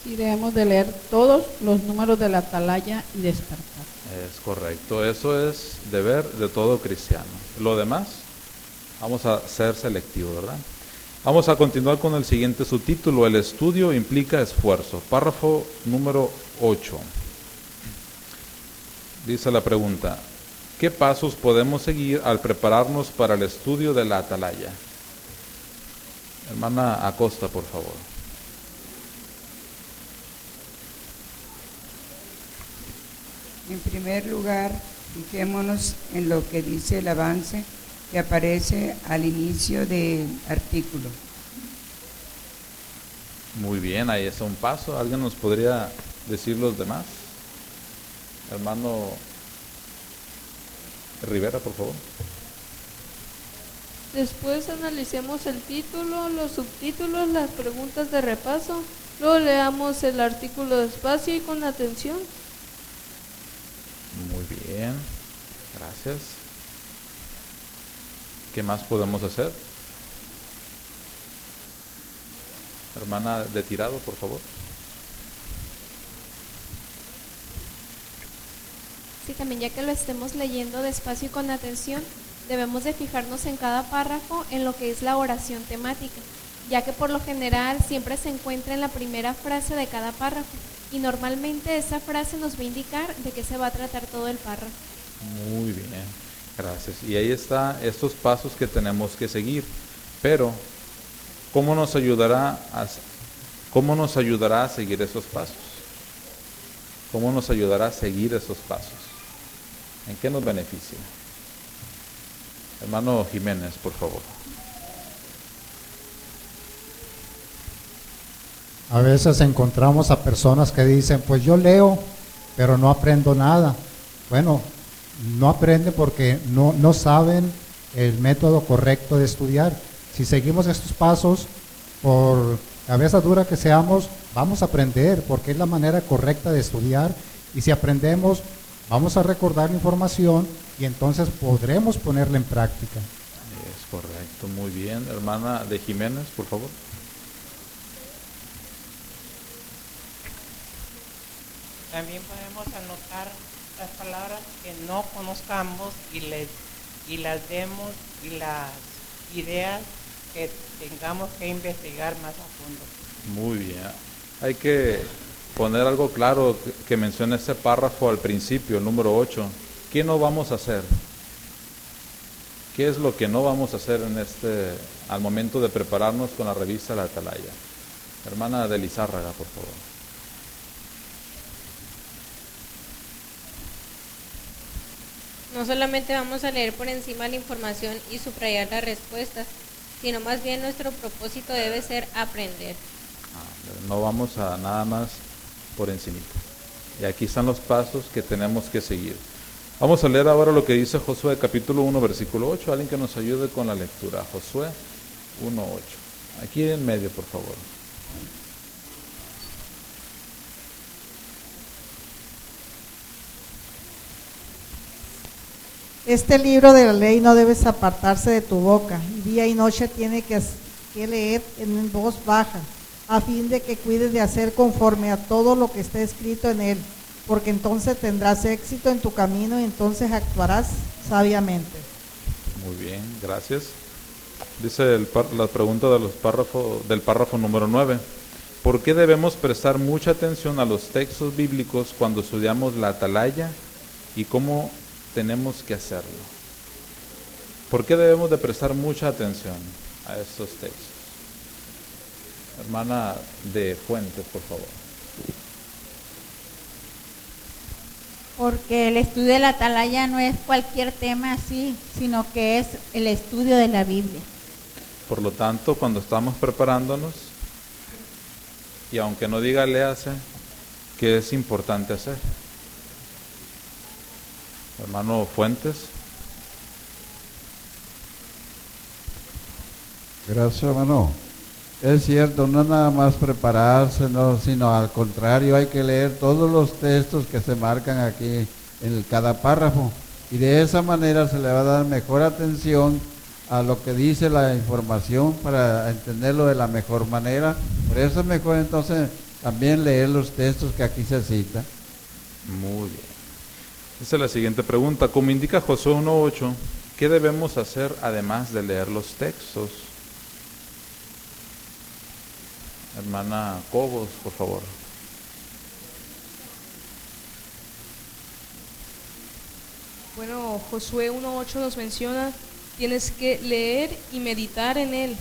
Sí, debemos de leer todos los números de la atalaya y despertar. Es correcto, eso es deber de todo cristiano. Lo demás, vamos a ser selectivos, ¿verdad? Vamos a continuar con el siguiente subtítulo: el estudio implica esfuerzo. Párrafo número 8. Dice la pregunta: ¿qué pasos podemos seguir al prepararnos para el estudio de la atalaya? Hermana Acosta, por favor. En primer lugar, fijémonos en lo que dice el avance que aparece al inicio del artículo. Muy bien, ahí está un paso. ¿Alguien nos podría decir los demás? Hermano Rivera, por favor. Después analicemos el título, los subtítulos, las preguntas de repaso. Luego leamos el artículo despacio y con atención. Muy bien, gracias. ¿Qué más podemos hacer? Hermana de Tirado, por favor. Sí, también ya que lo estemos leyendo despacio y con atención, debemos de fijarnos en cada párrafo en lo que es la oración temática, ya que por lo general siempre se encuentra en la primera frase de cada párrafo y normalmente esa frase nos va a indicar de qué se va a tratar todo el párrafo. Muy bien, gracias. Y ahí están estos pasos que tenemos que seguir, pero ¿cómo nos ayudará a seguir esos pasos? ¿Cómo nos ayudará a seguir esos pasos? ¿En qué nos beneficia? Hermano Jiménez, por favor. A veces encontramos a personas que dicen, pues yo leo, pero no aprendo nada. Bueno, no aprenden porque no saben el método correcto de estudiar. Si seguimos estos pasos, por cabeza dura que seamos, vamos a aprender, porque es la manera correcta de estudiar. Y si aprendemos, vamos a recordar la información y entonces podremos ponerla en práctica. Es correcto, muy bien. Hermana de Jiménez, por favor. También podemos anotar las palabras que no conozcamos y las demos y las ideas que tengamos que investigar más a fondo. Muy bien. Hay que poner algo claro que menciona ese párrafo al principio, el número 8. ¿Qué no vamos a hacer? ¿Qué es lo que no vamos a hacer al momento de prepararnos con la revista La Atalaya? Hermana de Lizárraga, por favor. No solamente vamos a leer por encima la información y subrayar las respuestas, sino más bien nuestro propósito debe ser aprender. No vamos a nada más por encimita. Y aquí están los pasos que tenemos que seguir. Vamos a leer ahora lo que dice Josué capítulo 1 versículo 8. Alguien que nos ayude con la lectura. Josué 1:8. Aquí en medio, por favor. Este libro de la ley no debes apartarse de tu boca, y día y noche tiene que leer en voz baja, a fin de que cuides de hacer conforme a todo lo que está escrito en él, porque entonces tendrás éxito en tu camino y entonces actuarás sabiamente. Muy bien, gracias. Dice la pregunta de del párrafo número 9. ¿Por qué debemos prestar mucha atención a los textos bíblicos cuando estudiamos la Atalaya y cómo tenemos que hacerlo? ¿Por qué debemos de prestar mucha atención a estos textos? Hermana de Fuentes, por favor. Porque el estudio de la Atalaya no es cualquier tema así, sino que es el estudio de la Biblia. Por lo tanto, cuando estamos preparándonos, y aunque no diga léase, ¿qué es importante hacer? Hermano Fuentes. Gracias, hermano. Es cierto, no nada más prepararse, no, sino al contrario, hay que leer todos los textos que se marcan aquí en cada párrafo, y de esa manera se le va a dar mejor atención a lo que dice la información para entenderlo de la mejor manera. Por eso es mejor entonces también leer los textos que aquí se citan. Muy bien. Esa es la siguiente pregunta. Como indica Josué 1:8, ¿qué debemos hacer además de leer los textos? Hermana Cobos, por favor. Bueno, Josué 1:8 nos menciona, tienes que leer y meditar en él.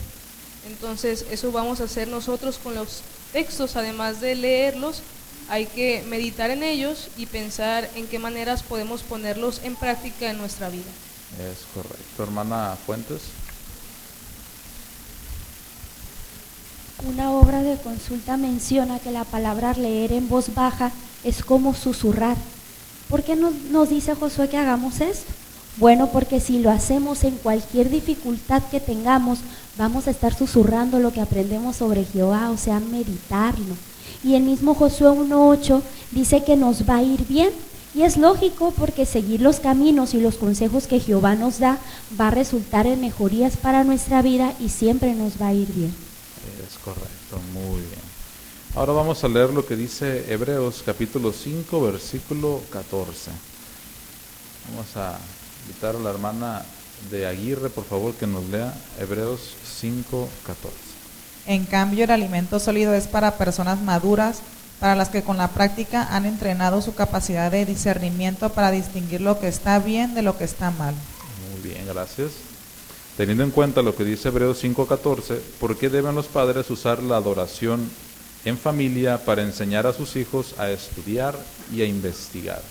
Entonces, eso vamos a hacer nosotros con los textos. Además de leerlos, hay que meditar en ellos y pensar en qué maneras podemos ponerlos en práctica en nuestra vida. Es correcto. Hermana Fuentes. Una obra de consulta menciona que la palabra leer en voz baja es como susurrar. ¿Por qué nos dice Josué que hagamos esto? Bueno, porque si lo hacemos en cualquier dificultad que tengamos, vamos a estar susurrando lo que aprendemos sobre Jehová, o sea, meditarlo. Y el mismo Josué 1:8 dice que nos va a ir bien. Y es lógico, porque seguir los caminos y los consejos que Jehová nos da va a resultar en mejorías para nuestra vida y siempre nos va a ir bien. Es correcto, muy bien. Ahora vamos a leer lo que dice Hebreos capítulo 5, versículo 14. Vamos a invitar a la hermana de Aguirre, por favor, que nos lea Hebreos 5, 14. En cambio, el alimento sólido es para personas maduras, para las que con la práctica han entrenado su capacidad de discernimiento para distinguir lo que está bien de lo que está mal. Muy bien, gracias. Teniendo en cuenta lo que dice Hebreos 5:14, ¿por qué deben los padres usar la adoración en familia para enseñar a sus hijos a estudiar y a investigar?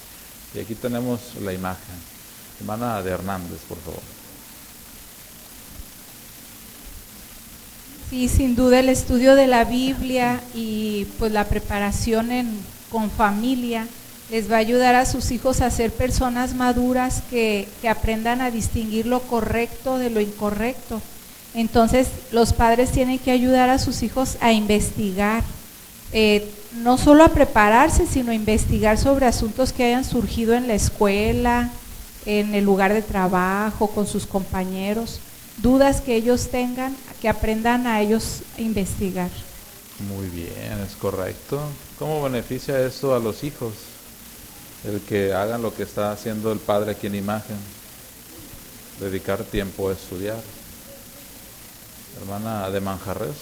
Y aquí tenemos la imagen. Hermana de Hernández, por favor. Sí, sin duda el estudio de la Biblia y pues la preparación con familia les va a ayudar a sus hijos a ser personas maduras que aprendan a distinguir lo correcto de lo incorrecto. Entonces los padres tienen que ayudar a sus hijos a investigar, no solo a prepararse, sino a investigar sobre asuntos que hayan surgido en la escuela, en el lugar de trabajo, con sus compañeros, dudas que ellos tengan, que aprendan a ellos a investigar. Muy bien, es correcto. ¿Cómo beneficia esto a los hijos? El que hagan lo que está haciendo el padre aquí en imagen, dedicar tiempo a estudiar. Hermana de Manjarres.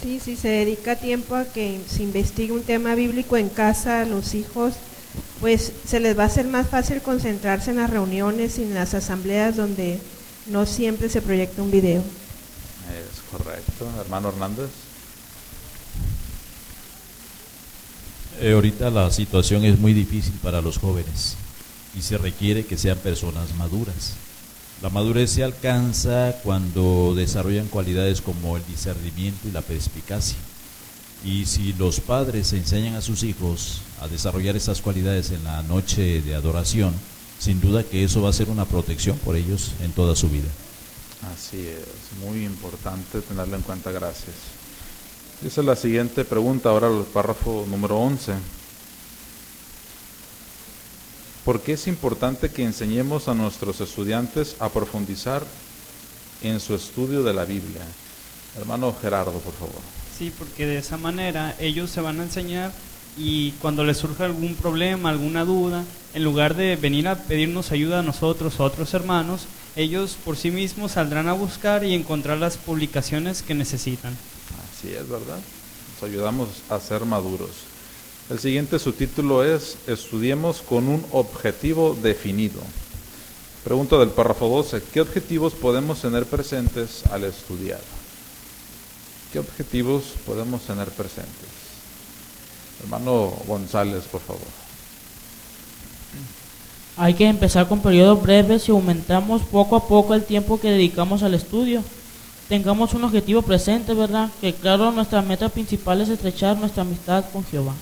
Sí, si se dedica tiempo a que se investigue un tema bíblico en casa, a los hijos, pues se les va a hacer más fácil concentrarse en las reuniones y en las asambleas donde no siempre se proyecta un video. Es correcto. Hermano Hernández. Ahorita la situación es muy difícil para los jóvenes y se requiere que sean personas maduras. La madurez se alcanza cuando desarrollan cualidades como el discernimiento y la perspicacia. Y si los padres enseñan a sus hijos a desarrollar esas cualidades en la noche de adoración, sin duda que eso va a ser una protección por ellos en toda su vida. Así es, muy importante tenerlo en cuenta, gracias. Esa es la siguiente pregunta, ahora el párrafo número 11. ¿Por qué es importante que enseñemos a nuestros estudiantes a profundizar en su estudio de la Biblia? Hermano Gerardo, por favor. Sí, porque de esa manera ellos se van a enseñar y cuando les surja algún problema, alguna duda, en lugar de venir a pedirnos ayuda a nosotros o a otros hermanos, ellos por sí mismos saldrán a buscar y encontrar las publicaciones que necesitan. Así es, ¿verdad? Nos ayudamos a ser maduros. El siguiente subtítulo es Estudiemos con un objetivo definido. Pregunta del párrafo 12. ¿Qué objetivos podemos tener presentes al estudiar? ¿Qué objetivos podemos tener presentes? Hermano González, por favor. Hay que empezar con periodos breves y aumentamos poco a poco el tiempo que dedicamos al estudio. Tengamos un objetivo presente, ¿verdad? Que claro, nuestra meta principal es estrechar nuestra amistad con Jehová.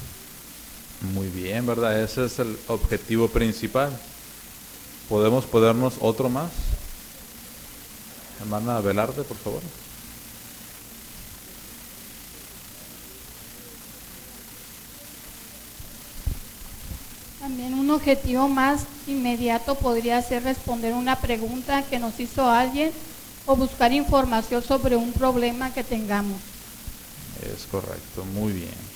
Muy bien, ¿verdad? Ese es el objetivo principal. ¿Podemos ponernos otro más? Hermana Velarde, por favor. También un objetivo más inmediato podría ser responder una pregunta que nos hizo alguien o buscar información sobre un problema que tengamos. Es correcto, muy bien.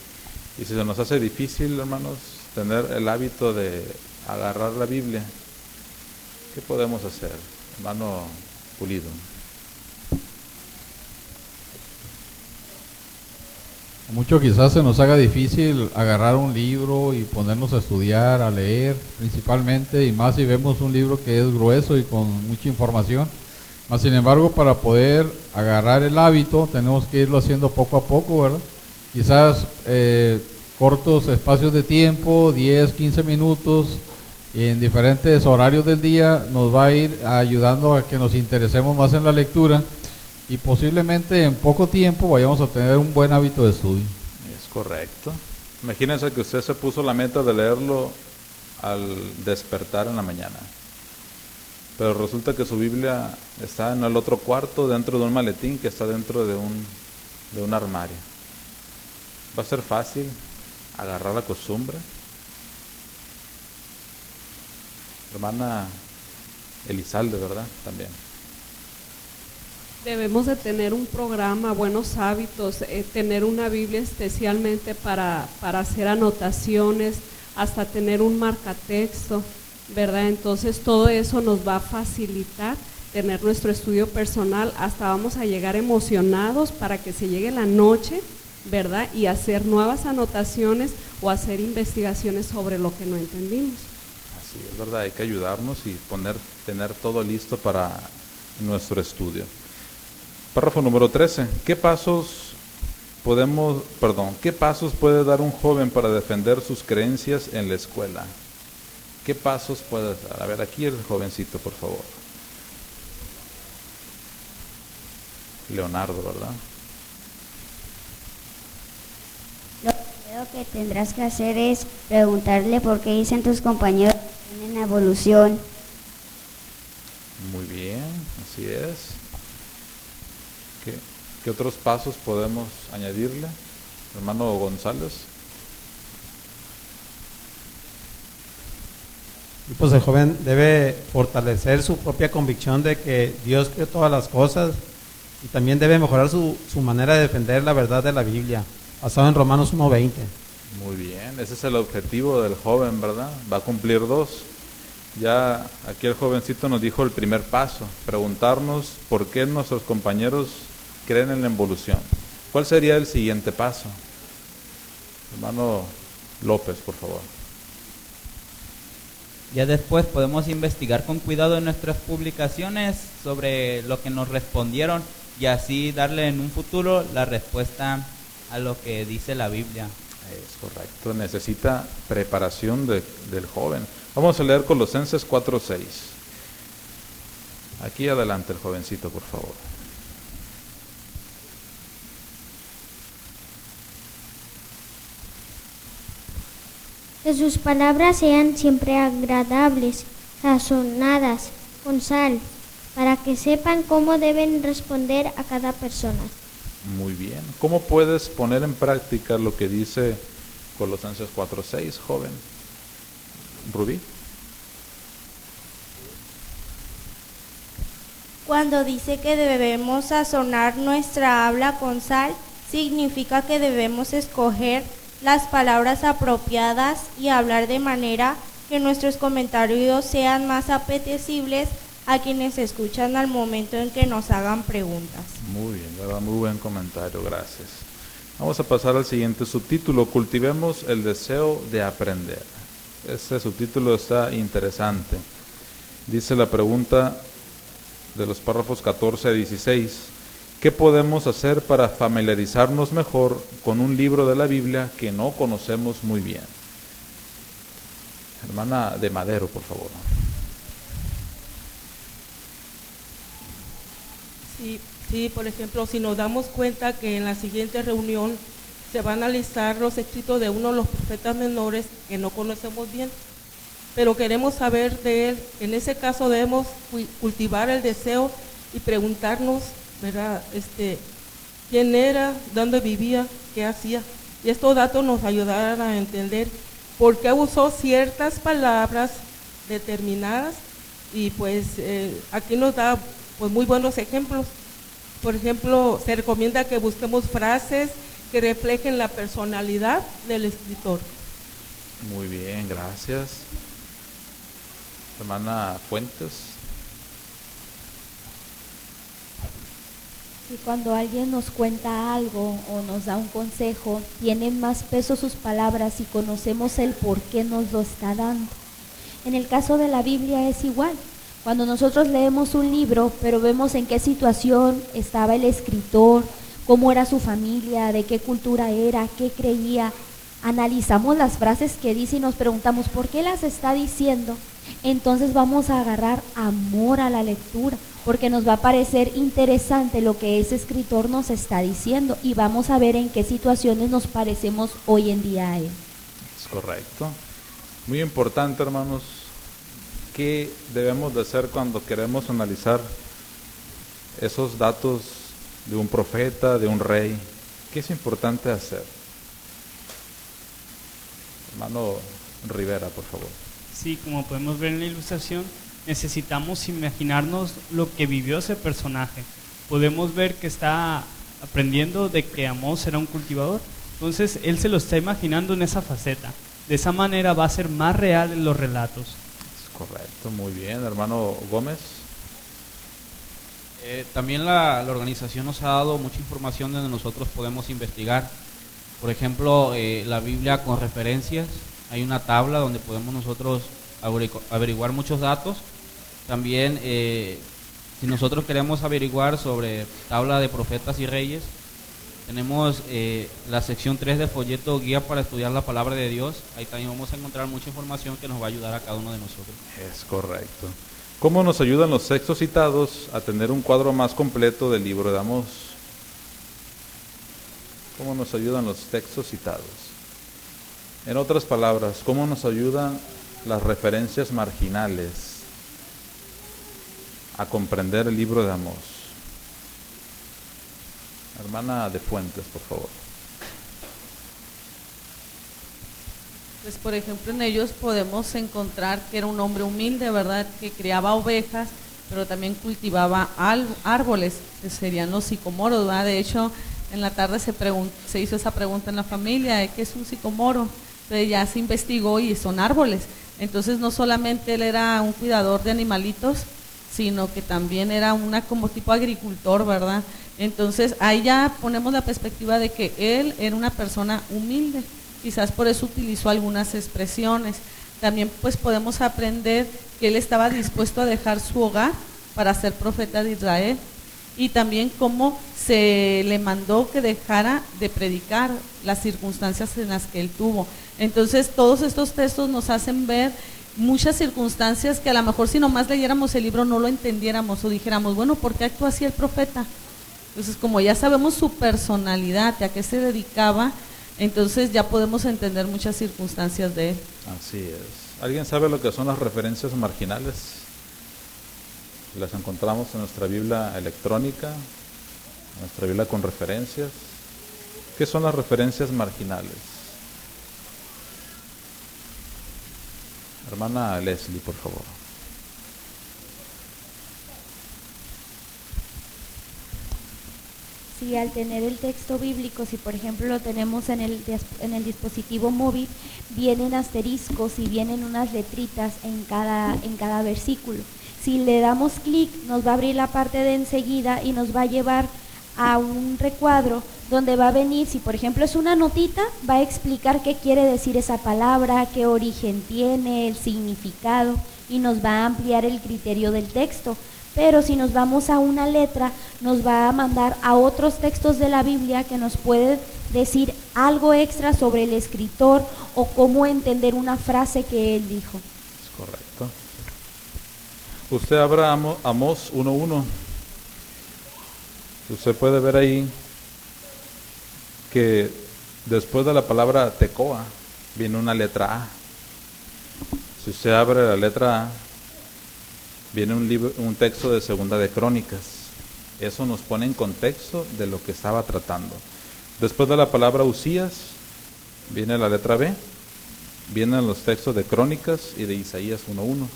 Y si se nos hace difícil, hermanos, tener el hábito de agarrar la Biblia, ¿qué podemos hacer? Hermano Pulido. Mucho quizás se nos haga difícil agarrar un libro y ponernos a estudiar, a leer principalmente, y más si vemos un libro que es grueso y con mucha información. Mas, sin embargo, para poder agarrar el hábito tenemos que irlo haciendo poco a poco, ¿verdad? Quizás cortos espacios de tiempo, 10, 15 minutos, y en diferentes horarios del día nos va a ir ayudando a que nos interesemos más en la lectura y posiblemente en poco tiempo vayamos a tener un buen hábito de estudio. Es correcto. Imagínense que usted se puso la meta de leerlo al despertar en la mañana, pero resulta que su Biblia está en el otro cuarto, dentro de un maletín que está dentro de un armario. ¿Va a ser fácil agarrar la costumbre? Hermana Elizalde, ¿verdad? También. Debemos de tener un programa, buenos hábitos, tener una Biblia especialmente para hacer anotaciones, hasta tener un marcatexto, ¿verdad? Entonces todo eso nos va a facilitar tener nuestro estudio personal, hasta vamos a llegar emocionados para que se llegue la noche, ¿verdad? Y hacer nuevas anotaciones o hacer investigaciones sobre lo que no entendimos. Así es, ¿verdad? Hay que ayudarnos y tener todo listo para nuestro estudio. Párrafo número 13. ¿Qué pasos puede dar un joven para defender sus creencias en la escuela? ¿Qué pasos puede dar? A ver, aquí el jovencito, por favor. Leonardo, ¿verdad? Lo primero que tendrás que hacer es preguntarle por qué dicen tus compañeros que tienen la evolución. Muy bien, así es. ¿Qué otros pasos podemos añadirle? Hermano González. Y pues el joven debe fortalecer su propia convicción de que Dios creó todas las cosas, y también debe mejorar su manera de defender la verdad de la Biblia, basado en Romanos 1:20. Muy bien, ese es el objetivo del joven, ¿verdad? Va a cumplir 2. Ya aquí el jovencito nos dijo el primer paso, preguntarnos por qué nuestros compañeros creen en la evolución. ¿Cuál sería el siguiente paso? Hermano López, por favor. Ya después podemos investigar con cuidado en nuestras publicaciones sobre lo que nos respondieron y así darle en un futuro la respuesta a lo que dice la Biblia. Es correcto, necesita preparación del joven. Vamos a leer Colosenses 4:6. Aquí adelante el jovencito, por favor. Que sus palabras sean siempre agradables, sazonadas con sal, para que sepan cómo deben responder a cada persona. Muy bien. ¿Cómo puedes poner en práctica lo que dice Colosenses 4:6, joven? Rubí. Cuando dice que debemos sazonar nuestra habla con sal, significa que debemos escoger las palabras apropiadas y hablar de manera que nuestros comentarios sean más apetecibles a quienes escuchan al momento en que nos hagan preguntas. Muy bien, ¿verdad? Muy buen comentario, gracias. Vamos a pasar al siguiente subtítulo, cultivemos el deseo de aprender. Este subtítulo está interesante. Dice la pregunta de los párrafos 14 a 16. ¿Qué podemos hacer para familiarizarnos mejor con un libro de la Biblia que no conocemos muy bien? Hermana de Madero, por favor. Sí, por ejemplo, si nos damos cuenta que en la siguiente reunión se van a listar los escritos de uno de los profetas menores que no conocemos bien, pero queremos saber de él, en ese caso debemos cultivar el deseo y preguntarnos, ¿verdad? Quién era, dónde vivía, qué hacía. Y estos datos nos ayudarán a entender por qué usó ciertas palabras determinadas y pues aquí nos da pues muy buenos ejemplos. Por ejemplo, se recomienda que busquemos frases que reflejen la personalidad del escritor. Muy bien, gracias. Hermana Fuentes. Y cuando alguien nos cuenta algo o nos da un consejo, tienen más peso sus palabras y conocemos el por qué nos lo está dando. En el caso de la Biblia es igual. Cuando nosotros leemos un libro, pero vemos en qué situación estaba el escritor, cómo era su familia, de qué cultura era, qué creía, analizamos las frases que dice y nos preguntamos por qué las está diciendo, entonces vamos a agarrar amor a la lectura, porque nos va a parecer interesante lo que ese escritor nos está diciendo y vamos a ver en qué situaciones nos parecemos hoy en día a él. Es correcto. Muy importante, hermanos, ¿qué debemos de hacer cuando queremos analizar esos datos de un profeta, de un rey? ¿Qué es importante hacer? Hermano Rivera, por favor. Sí, como podemos ver en la ilustración, necesitamos imaginarnos lo que vivió ese personaje. Podemos ver que está aprendiendo de que Amós era un cultivador, entonces él se lo está imaginando en esa faceta. De esa manera va a ser más real en los relatos. Es correcto, muy bien. Hermano Gómez. También la organización nos ha dado mucha información donde nosotros podemos investigar. Por ejemplo, la Biblia con referencias. Hay una tabla donde podemos nosotros averiguar muchos datos. También, si nosotros queremos averiguar sobre tabla de profetas y reyes, tenemos la sección 3 del folleto Guía para estudiar la palabra de Dios. Ahí también vamos a encontrar mucha información que nos va a ayudar a cada uno de nosotros. Es correcto. ¿Cómo nos ayudan los textos citados a tener un cuadro más completo del libro de Amós? ¿Cómo nos ayudan los textos citados? En otras palabras, ¿cómo nos ayudan las referencias marginales a comprender el libro de Amós? Hermana de Fuentes, por favor. Pues por ejemplo en ellos podemos encontrar que era un hombre humilde, ¿verdad? Que criaba ovejas, pero también cultivaba árboles, que serían los sicomoros, ¿verdad? De hecho, en la tarde se hizo esa pregunta en la familia, ¿qué es un sicomoro? Entonces ya se investigó y son árboles. Entonces no solamente él era un cuidador de animalitos, sino que también era como tipo agricultor, ¿verdad? Entonces ahí ya ponemos la perspectiva de que él era una persona humilde. Quizás por eso utilizó algunas expresiones. También pues podemos aprender que él estaba dispuesto a dejar su hogar para ser profeta de Israel y también cómo se le mandó que dejara de predicar, las circunstancias en las que él tuvo. Entonces todos estos textos nos hacen ver muchas circunstancias que a lo mejor si nomás leyéramos el libro no lo entendiéramos o dijéramos, bueno, ¿por qué actuó así el profeta? Entonces como ya sabemos su personalidad, a qué se dedicaba, entonces ya podemos entender muchas circunstancias de él. Así es. ¿Alguien sabe lo que son las referencias marginales? Las encontramos en nuestra Biblia electrónica, en nuestra Biblia con referencias. ¿Qué son las referencias marginales? Hermana Leslie, por favor. Sí, al tener el texto bíblico, si por ejemplo lo tenemos en el dispositivo móvil, vienen asteriscos y vienen unas letritas en cada versículo. Si le damos clic, nos va a abrir la parte de enseguida y nos va a llevar a un recuadro donde va a venir, si por ejemplo es una notita, va a explicar qué quiere decir esa palabra, qué origen tiene, el significado, y nos va a ampliar el criterio del texto. Pero si nos vamos a una letra, nos va a mandar a otros textos de la Biblia que nos puede decir algo extra sobre el escritor o cómo entender una frase que él dijo. Es correcto. Usted abra Amós 1:1. Usted puede ver ahí que después de la palabra tecoa viene una letra A. Si usted abre la letra A, viene un texto de Segunda de Crónicas. Eso nos pone en contexto de lo que estaba tratando. Después de la palabra Usías, viene la letra B, vienen los textos de Crónicas y de Isaías 1:1.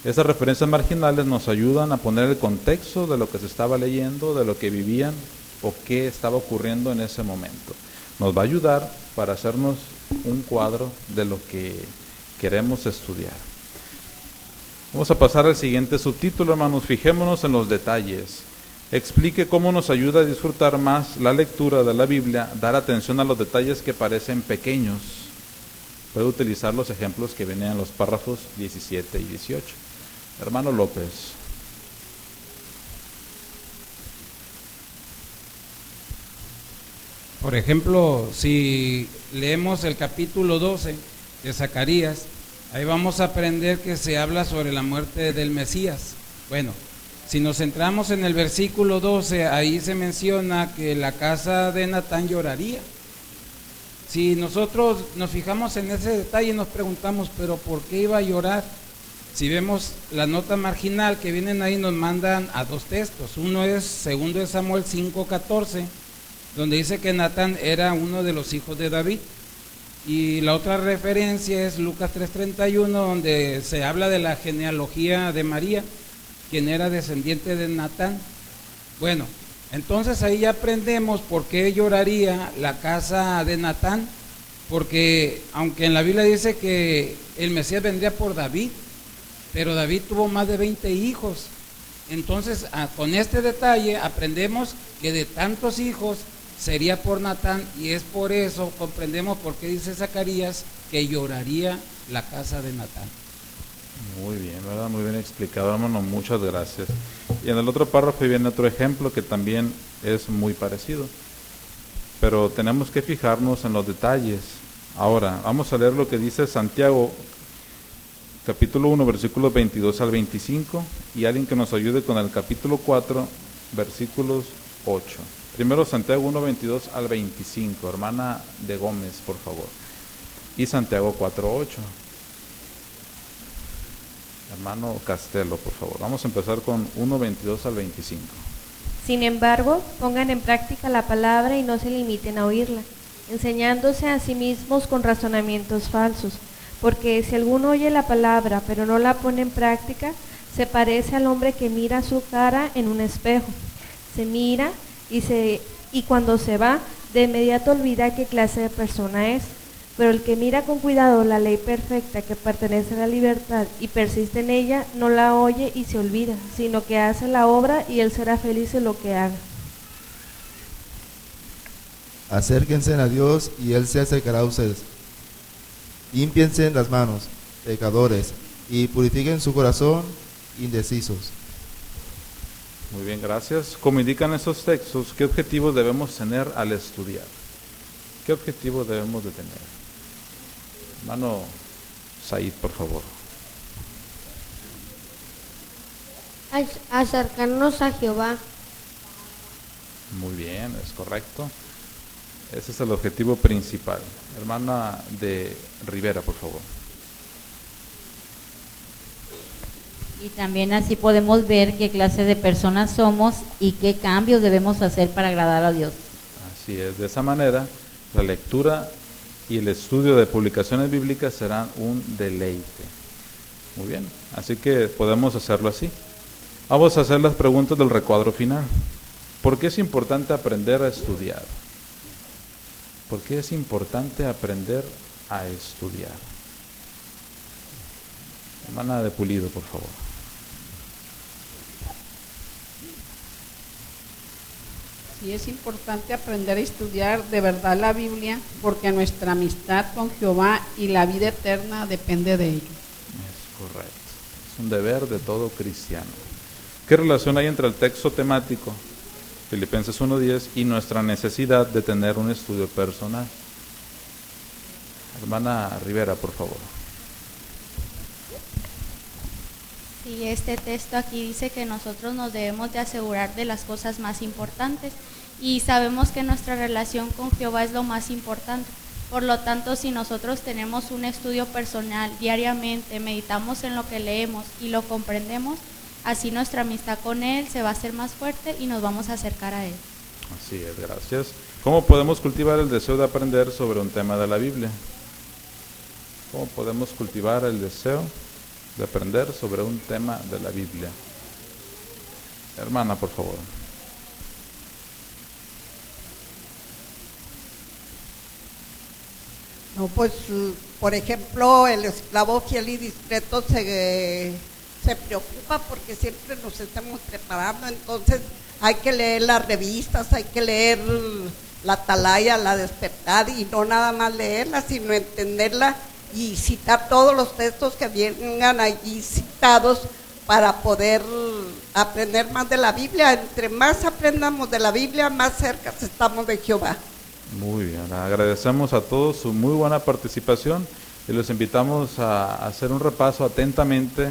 Esas referencias marginales nos ayudan a poner el contexto de lo que se estaba leyendo, de lo que vivían o qué estaba ocurriendo en ese momento. Nos va a ayudar para hacernos un cuadro de lo que queremos estudiar. Vamos a pasar al siguiente subtítulo, hermanos. Fijémonos en los detalles. Explique cómo nos ayuda a disfrutar más la lectura de la Biblia, dar atención a los detalles que parecen pequeños. Puede utilizar los ejemplos que vienen en los párrafos 17 y 18. Hermano López. Por ejemplo, si leemos el capítulo 12 de Zacarías, ahí vamos a aprender que se habla sobre la muerte del Mesías. Bueno, si nos centramos en el versículo 12, ahí se menciona que la casa de Natán lloraría. Si nosotros nos fijamos en ese detalle, nos preguntamos, ¿pero por qué iba a llorar? Si vemos la nota marginal que vienen ahí, nos mandan a dos textos. Uno es 2 Samuel 5:14, donde dice que Natán era uno de los hijos de David. Y la otra referencia es Lucas 3:31, donde se habla de la genealogía de María, quien era descendiente de Natán. Bueno, entonces ahí ya aprendemos por qué lloraría la casa de Natán, porque aunque en la Biblia dice que el Mesías vendría por David, pero David tuvo más de 20 hijos. Entonces, con este detalle aprendemos que de tantos hijos sería por Natán, y es por eso comprendemos por qué dice Zacarías que lloraría la casa de Natán. Muy bien, ¿verdad? Muy bien explicado, hermano, muchas gracias. Y en el otro párrafo viene otro ejemplo que también es muy parecido, pero tenemos que fijarnos en los detalles. Ahora, vamos a leer lo que dice Santiago, capítulo 1, versículos 22 al 25, y alguien que nos ayude con el capítulo 4, versículos 8. Primero Santiago 1, 22 al 25, hermana de Gómez, por favor. Y Santiago 4, 8. Hermano Castelo, por favor. Vamos a empezar con 1, 22 al 25. Sin embargo, pongan en práctica la palabra y no se limiten a oírla, enseñándose a sí mismos con razonamientos falsos. Porque si alguno oye la palabra, pero no la pone en práctica, se parece al hombre que mira su cara en un espejo. Se mira y cuando se va, de inmediato olvida qué clase de persona es. Pero el que mira con cuidado la ley perfecta que pertenece a la libertad y persiste en ella, no la oye y se olvida, sino que hace la obra y él será feliz en lo que haga. Acérquense a Dios y Él se acercará a ustedes. Límpiense las manos, pecadores, y purifiquen su corazón, indecisos. Muy bien, gracias. Como indican esos textos, ¿qué objetivos debemos tener al estudiar? ¿Qué objetivos debemos de tener? Hermano Said, por favor. Acercarnos a Jehová. Muy bien, es correcto. Ese es el objetivo principal. Hermana de Rivera, por favor. Y también así podemos ver qué clase de personas somos y qué cambios debemos hacer para agradar a Dios. Así es, de esa manera la lectura y el estudio de publicaciones bíblicas serán un deleite. Muy bien, así que podemos hacerlo así. Vamos a hacer las preguntas del recuadro final. ¿Por qué es importante aprender a estudiar? ¿Por qué es importante aprender a estudiar? Hermana de Pulido, por favor. Sí, es importante aprender a estudiar de verdad la Biblia, porque nuestra amistad con Jehová y la vida eterna depende de ello. Es correcto. Es un deber de todo cristiano. ¿Qué relación hay entre el texto temático, Filipenses 1:10, y nuestra necesidad de tener un estudio personal? Hermana Rivera, por favor. Sí, este texto aquí dice que nosotros nos debemos de asegurar de las cosas más importantes y sabemos que nuestra relación con Jehová es lo más importante. Por lo tanto, si nosotros tenemos un estudio personal diariamente, meditamos en lo que leemos y lo comprendemos, Así nuestra amistad con Él se va a hacer más fuerte y nos vamos a acercar a Él. Así es, gracias. ¿Cómo podemos cultivar el deseo de aprender sobre un tema de la Biblia? ¿Cómo podemos cultivar el deseo de aprender sobre un tema de la Biblia? Hermana, por favor. No, pues, por ejemplo, el esclavo fiel y discreto se preocupa porque siempre nos estamos preparando, entonces hay que leer las revistas, hay que leer la Atalaya, la Despertar, y no nada más leerla, sino entenderla y citar todos los textos que vengan allí citados para poder aprender más de la Biblia. Entre más aprendamos de la Biblia, más cerca estamos de Jehová. Muy bien, agradecemos a todos su muy buena participación y los invitamos a hacer un repaso atentamente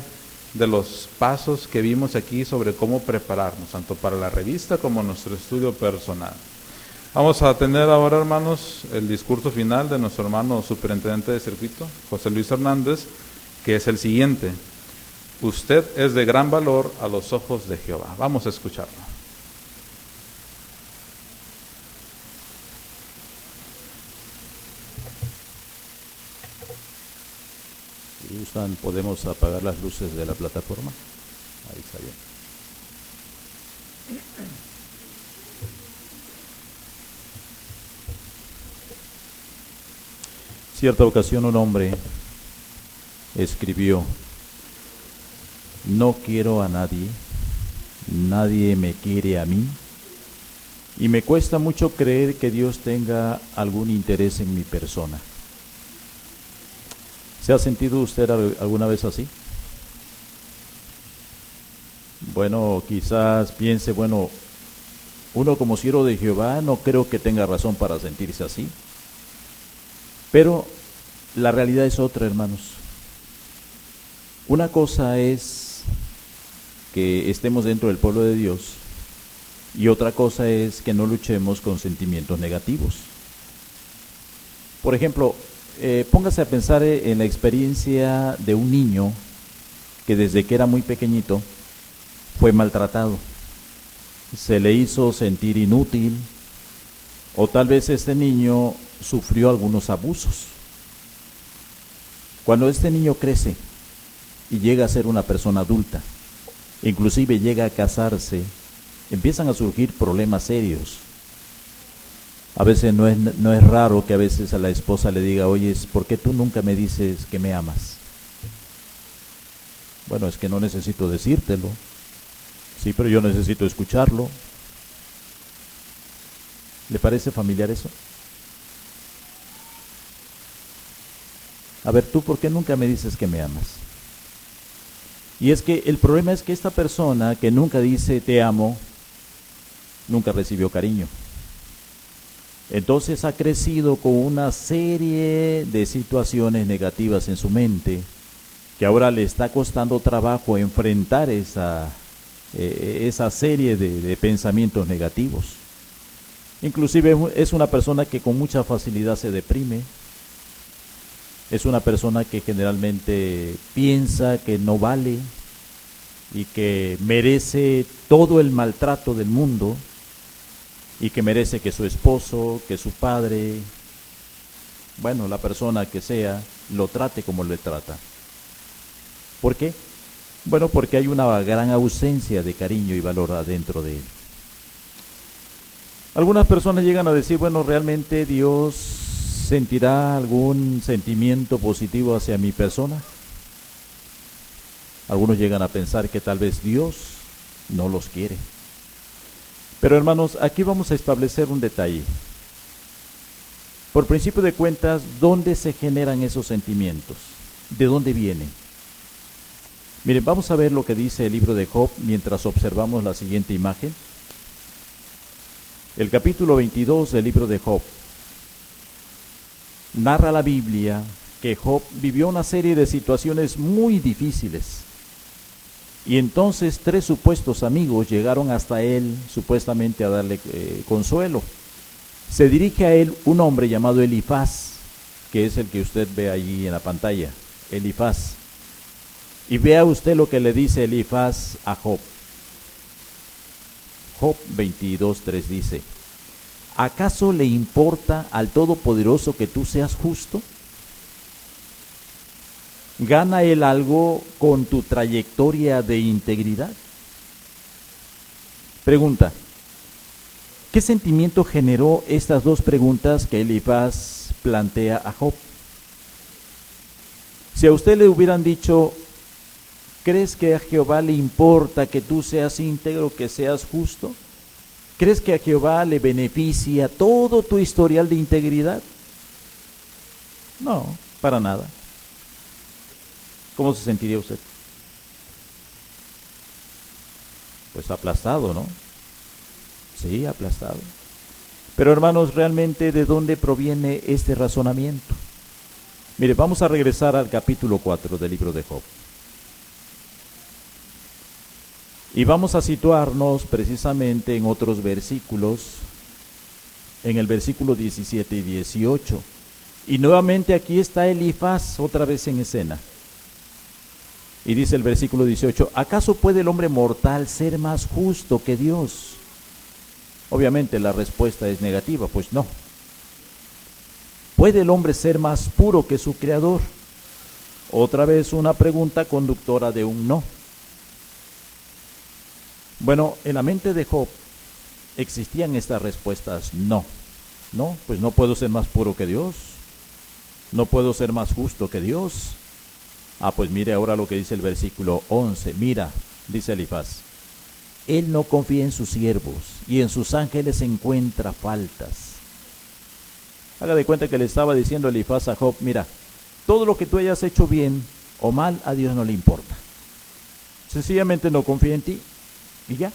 de los pasos que vimos aquí sobre cómo prepararnos, tanto para la revista como nuestro estudio personal. Vamos a tener ahora, hermanos, el discurso final de nuestro hermano superintendente de circuito, José Luis Hernández, que es el siguiente: usted es de gran valor a los ojos de Jehová. Vamos a escucharlo. Si gustan, podemos apagar las luces de la plataforma. Ahí está bien. Cierta ocasión un hombre escribió: no quiero a nadie, nadie me quiere a mí, y me cuesta mucho creer que Dios tenga algún interés en mi persona. ¿Se ha sentido usted alguna vez así? Bueno, quizás piense, bueno, uno como siervo de Jehová no creo que tenga razón para sentirse así. Pero la realidad es otra, hermanos. Una cosa es que estemos dentro del pueblo de Dios y otra cosa es que no luchemos con sentimientos negativos. Por ejemplo, póngase a pensar en la experiencia de un niño que desde que era muy pequeñito fue maltratado. Se le hizo sentir inútil, o tal vez este niño sufrió algunos abusos. Cuando este niño crece y llega a ser una persona adulta, inclusive llega a casarse, empiezan a surgir problemas serios. A veces no es raro que a veces a la esposa le diga: oye, ¿por qué tú nunca me dices que me amas? Bueno, es que no necesito decírtelo. Sí, pero yo necesito escucharlo. ¿Le parece familiar eso? A ver, ¿tú por qué nunca me dices que me amas? Y es que el problema es que esta persona que nunca dice te amo, nunca recibió cariño. Entonces ha crecido con una serie de situaciones negativas en su mente, que ahora le está costando trabajo enfrentar esa serie de pensamientos negativos. Inclusive es una persona que con mucha facilidad se deprime. Es una persona que generalmente piensa que no vale y que merece todo el maltrato del mundo y que merece que su esposo, que su padre, bueno, la persona que sea, lo trate como le trata. ¿Por qué? Bueno, porque hay una gran ausencia de cariño y valor adentro de él. Algunas personas llegan a decir: bueno, ¿realmente Dios sentirá algún sentimiento positivo hacia mi persona? Algunos llegan a pensar que tal vez Dios no los quiere. Pero hermanos, aquí vamos a establecer un detalle. Por principio de cuentas, ¿dónde se generan esos sentimientos? ¿De dónde vienen? Miren, vamos a ver lo que dice el libro de Job mientras observamos la siguiente imagen. El capítulo 22 del libro de Job. Narra la Biblia que Job vivió una serie de situaciones muy difíciles. Y entonces 3 supuestos amigos llegaron hasta él, supuestamente a darle consuelo. Se dirige a él un hombre llamado Elifaz, que es el que usted ve allí en la pantalla, Elifaz. Y vea usted lo que le dice Elifaz a Job. Job 22:3 dice: ¿acaso le importa al Todopoderoso que tú seas justo? ¿Gana él algo con tu trayectoria de integridad? Pregunta: ¿qué sentimiento generó estas dos preguntas que Elifaz plantea a Job? Si a usted le hubieran dicho, ¿crees que a Jehová le importa que tú seas íntegro, que seas justo? ¿Crees que a Jehová le beneficia todo tu historial de integridad? No, para nada. ¿Cómo se sentiría usted? Pues aplastado, ¿no? Sí, aplastado. Pero hermanos, realmente, ¿de dónde proviene este razonamiento? Mire, vamos a regresar al capítulo 4 del libro de Job. Y vamos a situarnos precisamente en otros versículos, en el versículo 17 y 18. Y nuevamente aquí está Elifaz otra vez en escena. Y dice el versículo 18: ¿acaso puede el hombre mortal ser más justo que Dios? Obviamente la respuesta es negativa, pues no. ¿Puede el hombre ser más puro que su creador? Otra vez una pregunta conductora de un no. Bueno, en la mente de Job existían estas respuestas: no. No, pues no puedo ser más puro que Dios. No puedo ser más justo que Dios. Ah, pues mire ahora lo que dice el versículo 11. Mira, dice Elifaz: él no confía en sus siervos y en sus ángeles encuentra faltas. Haga de cuenta que le estaba diciendo Elifaz a Job: mira, todo lo que tú hayas hecho bien o mal, a Dios no le importa. Sencillamente no confía en ti y ya.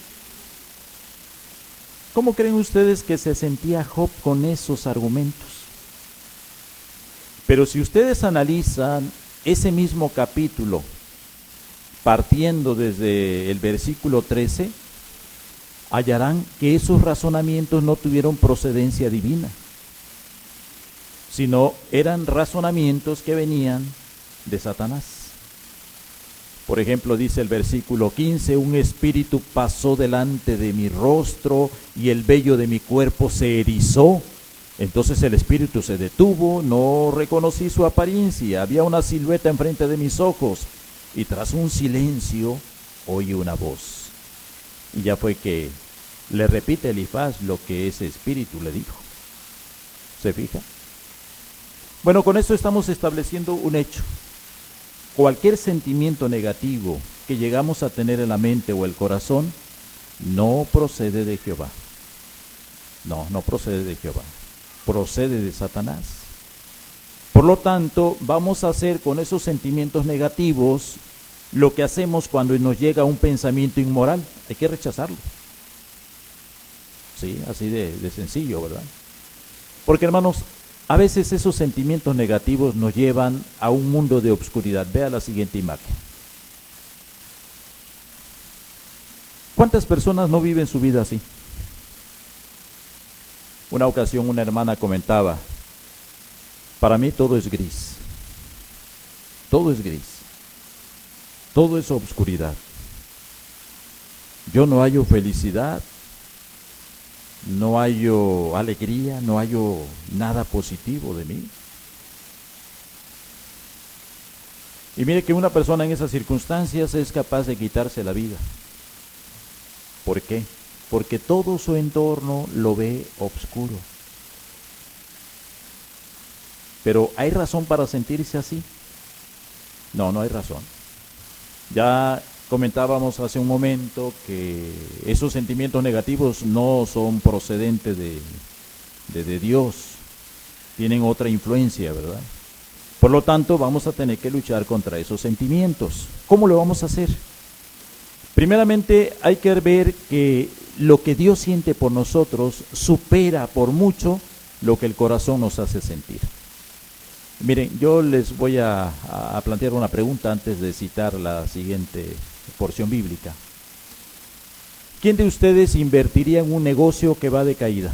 ¿Cómo creen ustedes que se sentía Job con esos argumentos? Pero si ustedes analizan ese mismo capítulo, partiendo desde el versículo 13, hallarán que esos razonamientos no tuvieron procedencia divina, sino eran razonamientos que venían de Satanás. Por ejemplo, dice el versículo 15: un espíritu pasó delante de mi rostro y el vello de mi cuerpo se erizó. Entonces el espíritu se detuvo, no reconocí su apariencia, había una silueta enfrente de mis ojos, y tras un silencio oí una voz. Y ya fue que le repite Elifaz lo que ese espíritu le dijo. ¿Se fija? Bueno, con esto estamos estableciendo un hecho. Cualquier sentimiento negativo que llegamos a tener en la mente o el corazón no procede de Jehová. No procede de Jehová. Procede de Satanás. Por lo tanto, vamos a hacer con esos sentimientos negativos lo que hacemos cuando nos llega un pensamiento inmoral. Hay que rechazarlo. Sí, así de sencillo, ¿verdad? Porque, hermanos, a veces esos sentimientos negativos nos llevan a un mundo de obscuridad. Vea la siguiente imagen. ¿Cuántas personas no viven su vida así? Una ocasión una hermana comentaba: para mí todo es gris. Todo es gris. Todo es obscuridad. Yo no hallo felicidad, no hallo alegría, no hallo nada positivo de mí. Y mire que una persona en esas circunstancias es capaz de quitarse la vida. ¿Por qué? Porque todo su entorno lo ve oscuro. Pero ¿hay razón para sentirse así? No, no hay razón. Ya comentábamos hace un momento que esos sentimientos negativos no son procedentes de Dios, tienen otra influencia, ¿verdad? Por lo tanto, vamos a tener que luchar contra esos sentimientos. ¿Cómo lo vamos a hacer? Primeramente, hay que ver que lo que Dios siente por nosotros supera por mucho lo que el corazón nos hace sentir. Miren, yo les voy a plantear una pregunta antes de citar la siguiente porción bíblica. ¿Quién de ustedes invertiría en un negocio que va de caída?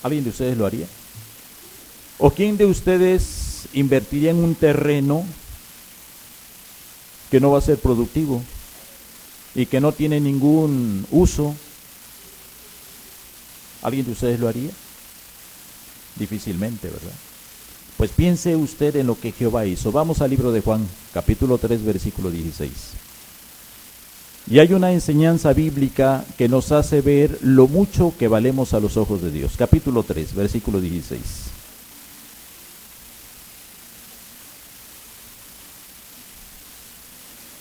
¿Alguien de ustedes lo haría? ¿O quién de ustedes invertiría en un terreno que no va a ser productivo y que no tiene ningún uso, ¿alguien de ustedes lo haría? Difícilmente, ¿verdad? Pues piense usted en lo que Jehová hizo. Vamos al libro de Juan, capítulo 3, versículo 16. Y hay una enseñanza bíblica que nos hace ver lo mucho que valemos a los ojos de Dios. Capítulo 3, versículo 16.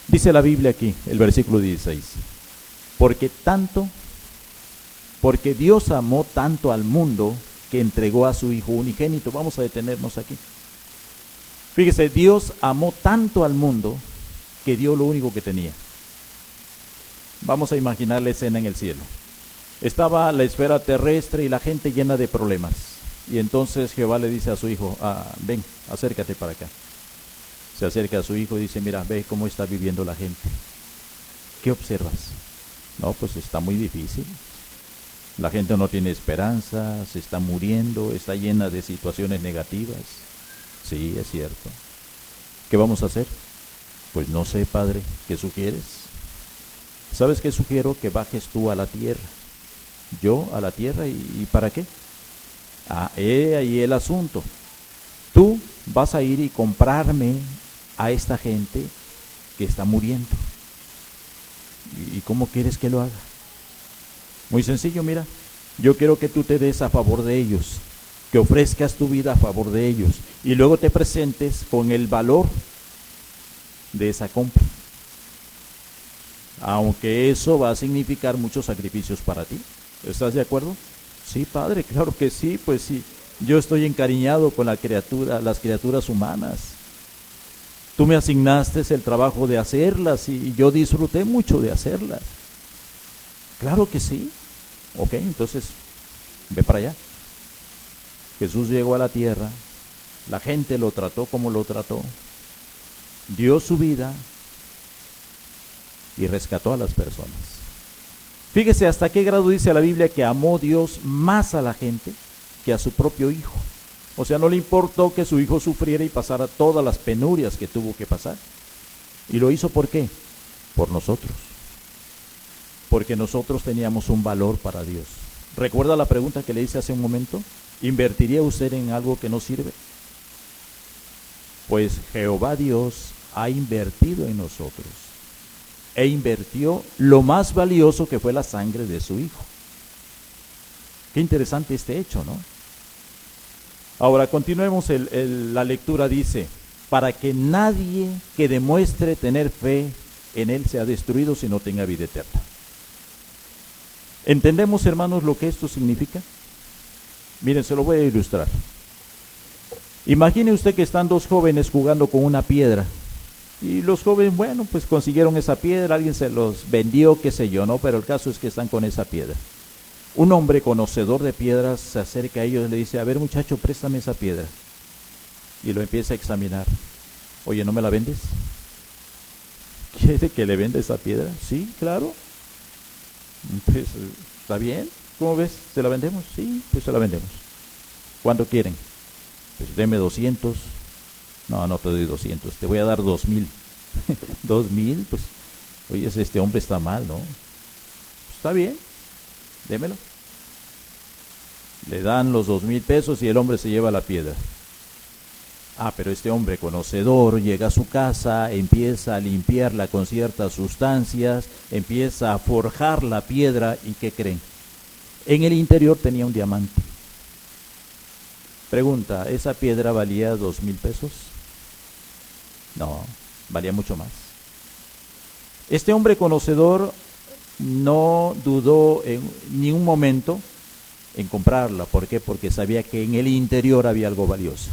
Dice la Biblia aquí, el versículo 16. Porque Dios amó tanto al mundo que entregó a su Hijo unigénito. Vamos a detenernos aquí. Fíjese, Dios amó tanto al mundo que dio lo único que tenía. Vamos a imaginar la escena en el cielo. Estaba la esfera terrestre y la gente llena de problemas. Y entonces Jehová le dice a su hijo, ven, acércate para acá. Se acerca a su hijo y dice, mira, ve cómo está viviendo la gente. ¿Qué observas? No, pues está muy difícil. La gente no tiene esperanza, se está muriendo, está llena de situaciones negativas. Sí, es cierto. ¿Qué vamos a hacer? Pues no sé, Padre, ¿qué sugieres? ¿Sabes qué sugiero? Que bajes tú a la tierra. Yo a la tierra, ¿y para qué? Ahí el asunto. Tú vas a ir y comprarme a esta gente que está muriendo. ¿Y cómo quieres que lo haga? Muy sencillo, mira, yo quiero que tú te des a favor de ellos, que ofrezcas tu vida a favor de ellos y luego te presentes con el valor de esa compra. Aunque eso va a significar muchos sacrificios para ti. ¿Estás de acuerdo? Sí, Padre, claro que sí, pues sí. Yo estoy encariñado con las criaturas humanas. Tú me asignaste el trabajo de hacerlas y yo disfruté mucho de hacerlas. Claro que sí. Ok, entonces, ve para allá. Jesús llegó a la tierra, la gente lo trató como lo trató, dio su vida y rescató a las personas. Fíjese hasta qué grado dice la Biblia que amó Dios más a la gente que a su propio Hijo. O sea, no le importó que su Hijo sufriera y pasara todas las penurias que tuvo que pasar. ¿Y lo hizo por qué? Por nosotros. Porque nosotros teníamos un valor para Dios. ¿Recuerda la pregunta que le hice hace un momento? ¿Invertiría usted en algo que no sirve? Pues Jehová Dios ha invertido en nosotros. E invirtió lo más valioso que fue la sangre de su Hijo. Qué interesante este hecho, ¿no? Ahora continuemos la lectura. Dice, para que nadie que demuestre tener fe en Él sea destruido, sino tenga vida eterna. ¿Entendemos, hermanos, lo que esto significa? Miren, se lo voy a ilustrar. Imagine usted que están dos jóvenes jugando con una piedra. Y los jóvenes, bueno, pues consiguieron esa piedra, alguien se los vendió, qué sé yo, ¿no? Pero el caso es que están con esa piedra. Un hombre conocedor de piedras se acerca a ellos y le dice, a ver, muchacho, préstame esa piedra. Y lo empieza a examinar. Oye, ¿no me la vendes? ¿Quiere que le venda esa piedra? Sí, claro. Pues, ¿está bien? ¿Cómo ves? ¿Se la vendemos? Sí, pues se la vendemos. ¿Cuánto quieren? Pues deme 200. No, no te doy 200, te voy a dar 2,000. 2,000, pues, oye, este hombre está mal, ¿no? Pues, está bien, démelo. Le dan los 2,000 pesos y el hombre se lleva la piedra. Pero este hombre conocedor llega a su casa, empieza a limpiarla con ciertas sustancias, empieza a forjar la piedra y ¿qué creen? En el interior tenía un diamante. Pregunta, ¿esa piedra valía 2,000 pesos? No, valía mucho más. Este hombre conocedor no dudó en ni un momento en comprarla. ¿Por qué? Porque sabía que en el interior había algo valioso.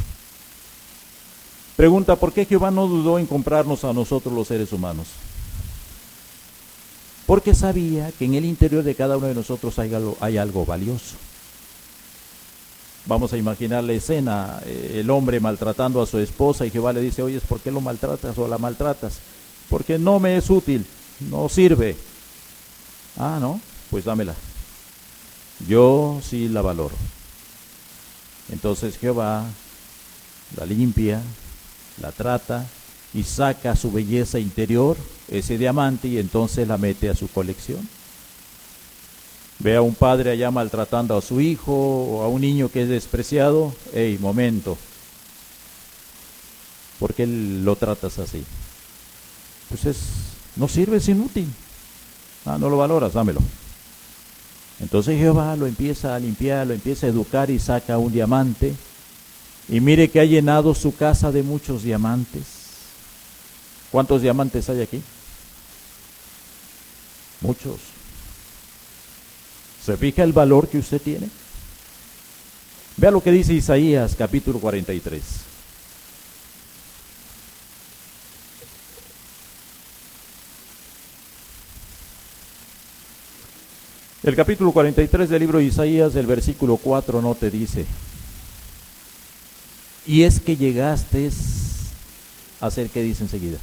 Pregunta, ¿por qué Jehová no dudó en comprarnos a nosotros los seres humanos? Porque sabía que en el interior de cada uno de nosotros hay algo valioso. Vamos a imaginar la escena, el hombre maltratando a su esposa y Jehová le dice, oye, ¿por qué lo maltratas o la maltratas? Porque no me es útil, no sirve. No, pues dámela. Yo sí la valoro. Entonces Jehová la limpia, la trata y saca su belleza interior, ese diamante, y entonces la mete a su colección. Ve a un padre allá maltratando a su hijo o a un niño que es despreciado. ¡Ey, momento! ¿Por qué lo tratas así? Pues no sirve, es inútil. No lo valoras, dámelo. Entonces Jehová lo empieza a limpiar, lo empieza a educar y saca un diamante. Y mire que ha llenado su casa de muchos diamantes. ¿Cuántos diamantes hay aquí? Muchos. ¿Se fija el valor que usted tiene? Vea lo que dice Isaías capítulo 43. El capítulo 43 del libro de Isaías, el versículo 4, no te dice: y es que llegaste a hacer, ¿qué dice enseguida?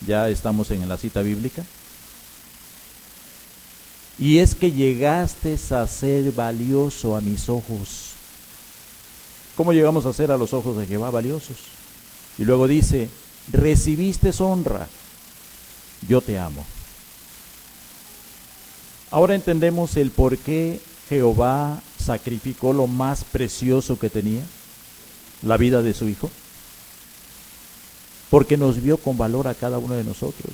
Ya estamos en la cita bíblica. Y es que llegaste a ser valioso a mis ojos. ¿Cómo llegamos a ser a los ojos de Jehová valiosos? Y luego dice: recibiste honra, yo te amo. Ahora entendemos el por qué Jehová sacrificó lo más precioso que tenía, la vida de su hijo. Porque nos vio con valor a cada uno de nosotros.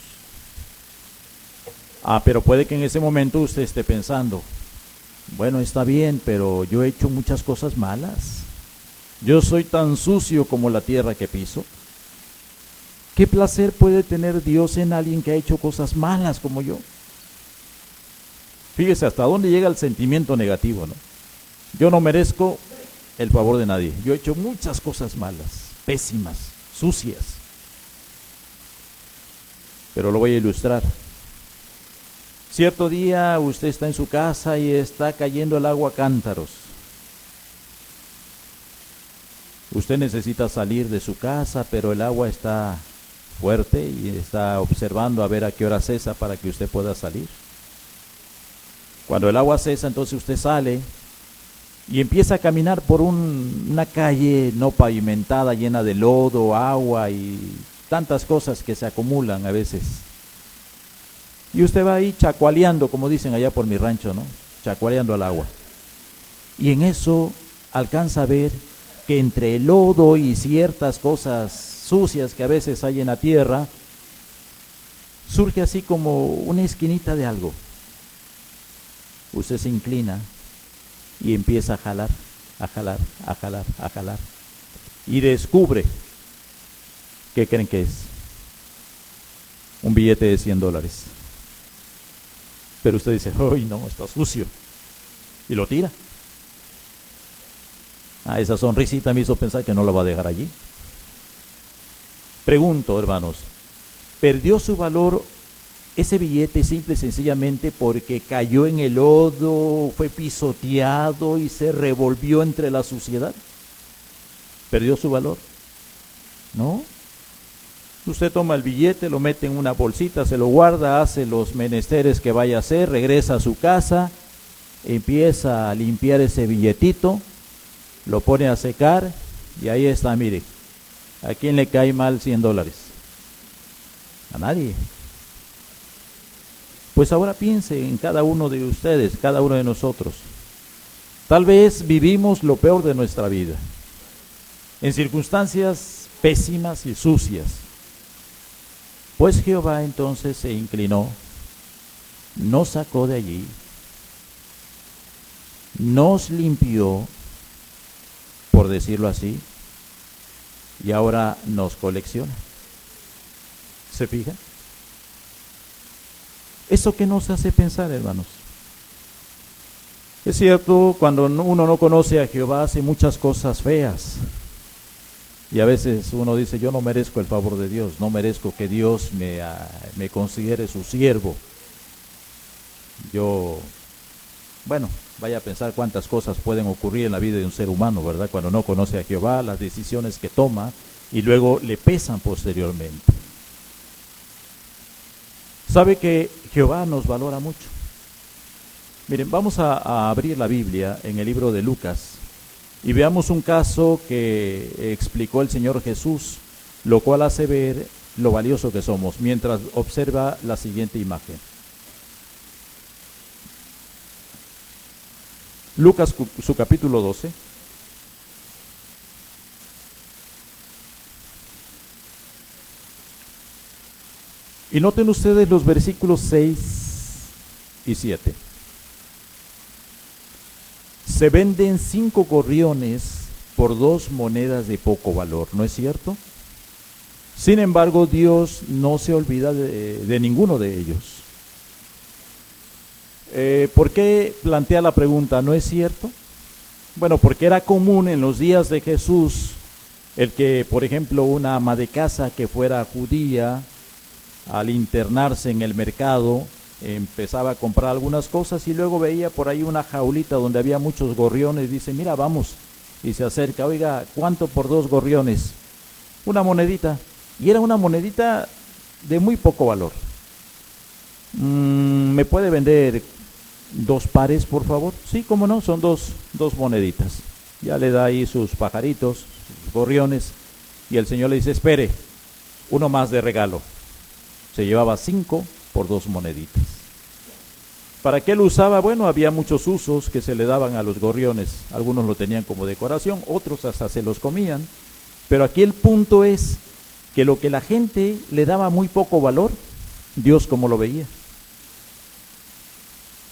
Pero puede que en ese momento usted esté pensando: bueno, está bien, pero yo he hecho muchas cosas malas. Yo soy tan sucio como la tierra que piso. ¿Qué placer puede tener Dios en alguien que ha hecho cosas malas como yo? Fíjese hasta dónde llega el sentimiento negativo, ¿no? Yo no merezco el favor de nadie. Yo he hecho muchas cosas malas, pésimas, sucias. Pero lo voy a ilustrar. Cierto día usted está en su casa y está cayendo el agua a cántaros. Usted necesita salir de su casa, pero el agua está fuerte y está observando a ver a qué hora cesa para que usted pueda salir. Cuando el agua cesa, entonces usted sale y empieza a caminar por una calle no pavimentada, llena de lodo, agua y tantas cosas que se acumulan a veces. Y usted va ahí chacualeando, como dicen allá por mi rancho, ¿no? Chacualeando al agua. Y en eso alcanza a ver que entre el lodo y ciertas cosas sucias que a veces hay en la tierra, surge así como una esquinita de algo. Usted se inclina y empieza a jalar, a jalar, a jalar, a jalar. Y descubre, ¿qué creen que es? Un billete de $100. Pero usted dice: ¡ay, no, está sucio! Y lo tira. Esa sonrisita me hizo pensar que no lo va a dejar allí. Pregunto, hermanos, ¿perdió su valor ese billete simple y sencillamente porque cayó en el lodo, fue pisoteado y se revolvió entre la suciedad? ¿Perdió su valor? ¿No? Usted toma el billete, lo mete en una bolsita, se lo guarda, hace los menesteres que vaya a hacer, regresa a su casa, empieza a limpiar ese billetito, lo pone a secar y ahí está, mire. ¿A quién le cae mal $100? A nadie. Pues ahora piense en cada uno de ustedes, cada uno de nosotros. Tal vez vivimos lo peor de nuestra vida, en circunstancias pésimas y sucias. Pues Jehová entonces se inclinó, nos sacó de allí, nos limpió, por decirlo así, y ahora nos colecciona. ¿Se fija? ¿Eso qué nos hace pensar, hermanos? Es cierto, cuando uno no conoce a Jehová hace muchas cosas feas. Y a veces uno dice: yo no merezco el favor de Dios, no merezco que Dios me considere su siervo. Vaya a pensar cuántas cosas pueden ocurrir en la vida de un ser humano, ¿verdad? Cuando no conoce a Jehová, las decisiones que toma y luego le pesan posteriormente. Sabe que Jehová nos valora mucho. Miren, vamos a abrir la Biblia en el libro de Lucas y veamos un caso que explicó el Señor Jesús lo cual hace ver lo valioso que somos, mientras observa la siguiente imagen. Lucas, su capítulo 12. Y noten ustedes los versículos 6 y 7. Se venden 5 gorriones por 2 monedas de poco valor, ¿no es cierto? Sin embargo, Dios no se olvida de ninguno de ellos. ¿Por qué plantea la pregunta? ¿No es cierto? Bueno, porque era común en los días de Jesús el que, por ejemplo, una ama de casa que fuera judía, al internarse en el mercado, empezaba a comprar algunas cosas y luego veía por ahí una jaulita donde había muchos gorriones. Dice, mira, vamos. Y se acerca, oiga, ¿cuánto por 2 gorriones? Una monedita. Y era una monedita de muy poco valor. ¿Me puede vender 2 pares, por favor? Sí, cómo no, son dos moneditas. Ya le da ahí sus pajaritos, sus gorriones, y el Señor le dice, espere, uno más de regalo. Se llevaba 5 por 2 moneditas. ¿Para qué lo usaba? Bueno, había muchos usos que se le daban a los gorriones. Algunos lo tenían como decoración, otros hasta se los comían. Pero aquí el punto es que lo que la gente le daba muy poco valor, Dios como lo veía.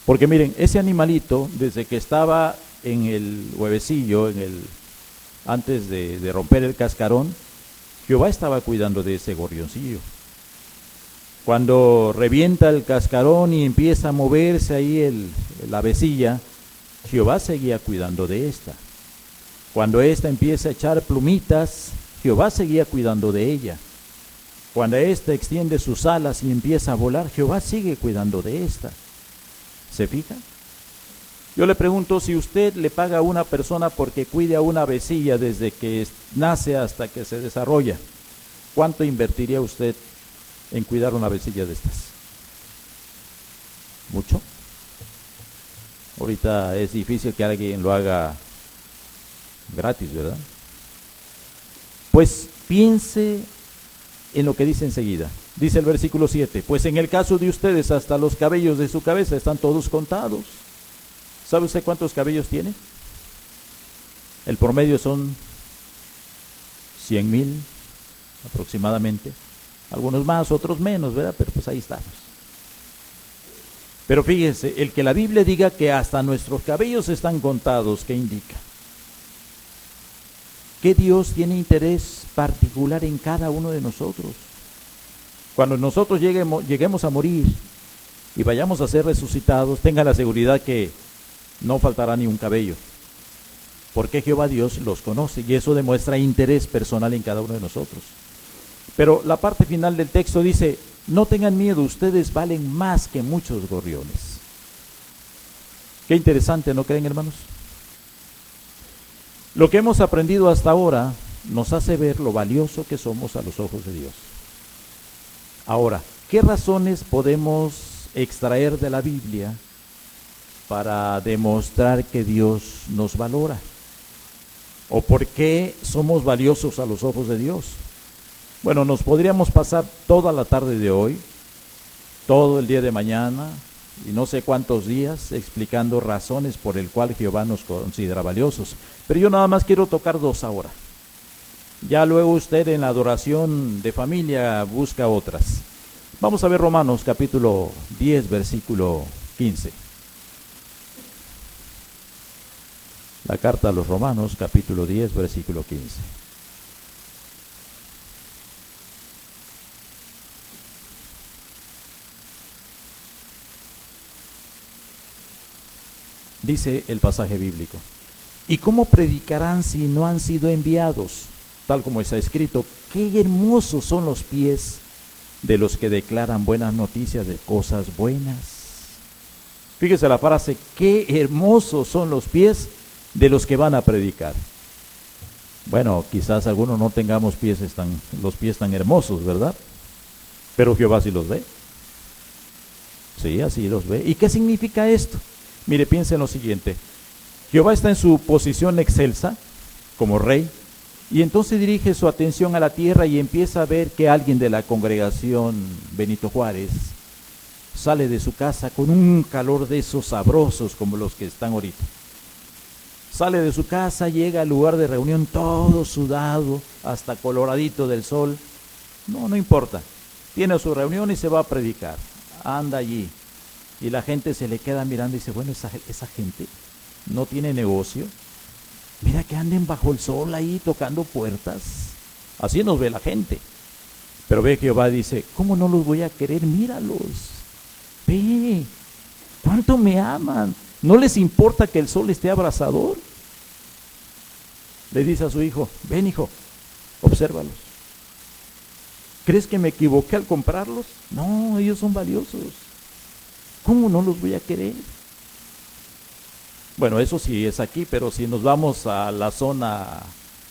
Porque miren, ese animalito, desde que estaba en el huevecillo, antes de romper el cascarón, Jehová estaba cuidando de ese gorrioncillo. Cuando revienta el cascarón y empieza a moverse ahí la avecilla, Jehová seguía cuidando de esta. Cuando esta empieza a echar plumitas, Jehová seguía cuidando de ella. Cuando esta extiende sus alas y empieza a volar, Jehová sigue cuidando de esta. ¿Se fija? Yo le pregunto, si usted le paga a una persona porque cuide a una avecilla desde que nace hasta que se desarrolla, ¿cuánto invertiría usted en cuidar una avecilla de estas? ¿Mucho? Ahorita es difícil que alguien lo haga gratis, ¿verdad? Pues piense en lo que dice enseguida. Dice el versículo 7, pues en el caso de ustedes hasta los cabellos de su cabeza están todos contados. ¿Sabe usted cuántos cabellos tiene? El promedio son 100,000 aproximadamente. Algunos más, otros menos, ¿verdad? Pero pues ahí estamos. Pero fíjense, el que la Biblia diga que hasta nuestros cabellos están contados, ¿qué indica? Que Dios tiene interés particular en cada uno de nosotros. Cuando nosotros lleguemos a morir y vayamos a ser resucitados, tenga la seguridad que no faltará ni un cabello, porque Jehová Dios los conoce y eso demuestra interés personal en cada uno de nosotros. Pero la parte final del texto dice, no tengan miedo, ustedes valen más que muchos gorriones. Qué interesante, ¿no creen, hermanos? Lo que hemos aprendido hasta ahora nos hace ver lo valioso que somos a los ojos de Dios. Ahora, ¿qué razones podemos extraer de la Biblia para demostrar que Dios nos valora? ¿O por qué somos valiosos a los ojos de Dios? Bueno, nos podríamos pasar toda la tarde de hoy, todo el día de mañana y no sé cuántos días explicando razones por el cual Jehová nos considera valiosos. Pero yo nada más quiero tocar 2 ahora. Ya luego usted en la adoración de familia busca otras. Vamos a ver Romanos capítulo 10, versículo 15. La carta a los Romanos capítulo 10, versículo 15. Dice el pasaje bíblico, ¿y cómo predicarán si no han sido enviados? Tal como está escrito, qué hermosos son los pies de los que declaran buenas noticias de cosas buenas. Fíjese la frase, qué hermosos son los pies de los que van a predicar. Bueno, quizás algunos no tengamos los pies tan hermosos, ¿verdad? Pero Jehová sí los ve. Sí, así los ve. ¿Y qué significa esto? Mire, piense en lo siguiente. Jehová está en su posición excelsa como rey Y entonces dirige su atención a la tierra y empieza a ver que alguien de la congregación Benito Juárez sale de su casa con un calor de esos sabrosos como los que están ahorita. Sale de su casa, llega al lugar de reunión todo sudado, hasta coloradito del sol. No importa. Tiene su reunión y se va a predicar. Anda allí. Y la gente se le queda mirando y dice, bueno, esa gente no tiene negocio. Mira que anden bajo el sol ahí tocando puertas. Así nos ve la gente. Pero ve Jehová, dice, ¿cómo no los voy a querer? Míralos. Ve, ¿cuánto me aman? ¿No les importa que el sol esté abrasador? Le dice a su hijo, ven hijo, obsérvalos. ¿Crees que me equivoqué al comprarlos? No, ellos son valiosos. ¿Cómo no los voy a querer? Bueno, eso sí es aquí, pero si nos vamos a la zona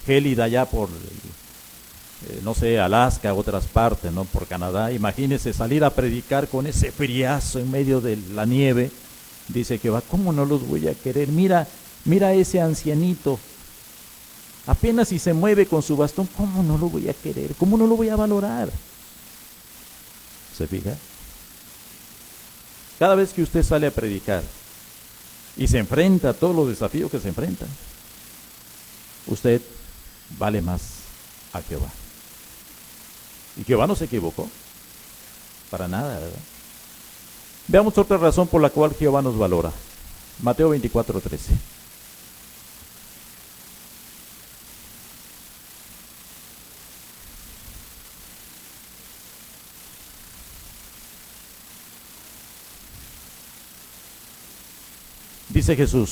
gélida allá por, no sé, Alaska, otras partes, ¿no? Por Canadá, imagínense salir a predicar con ese friazo en medio de la nieve. Dice que va, ¿cómo no los voy a querer? Mira ese ancianito, apenas si se mueve con su bastón, ¿cómo no lo voy a querer? ¿Cómo no lo voy a valorar? ¿Se fija? Cada vez que usted sale a predicar y se enfrenta a todos los desafíos que se enfrentan, usted vale más a Jehová. Y Jehová no se equivocó, para nada, ¿verdad? Veamos otra razón por la cual Jehová nos valora. Mateo 24:13. Dice Jesús,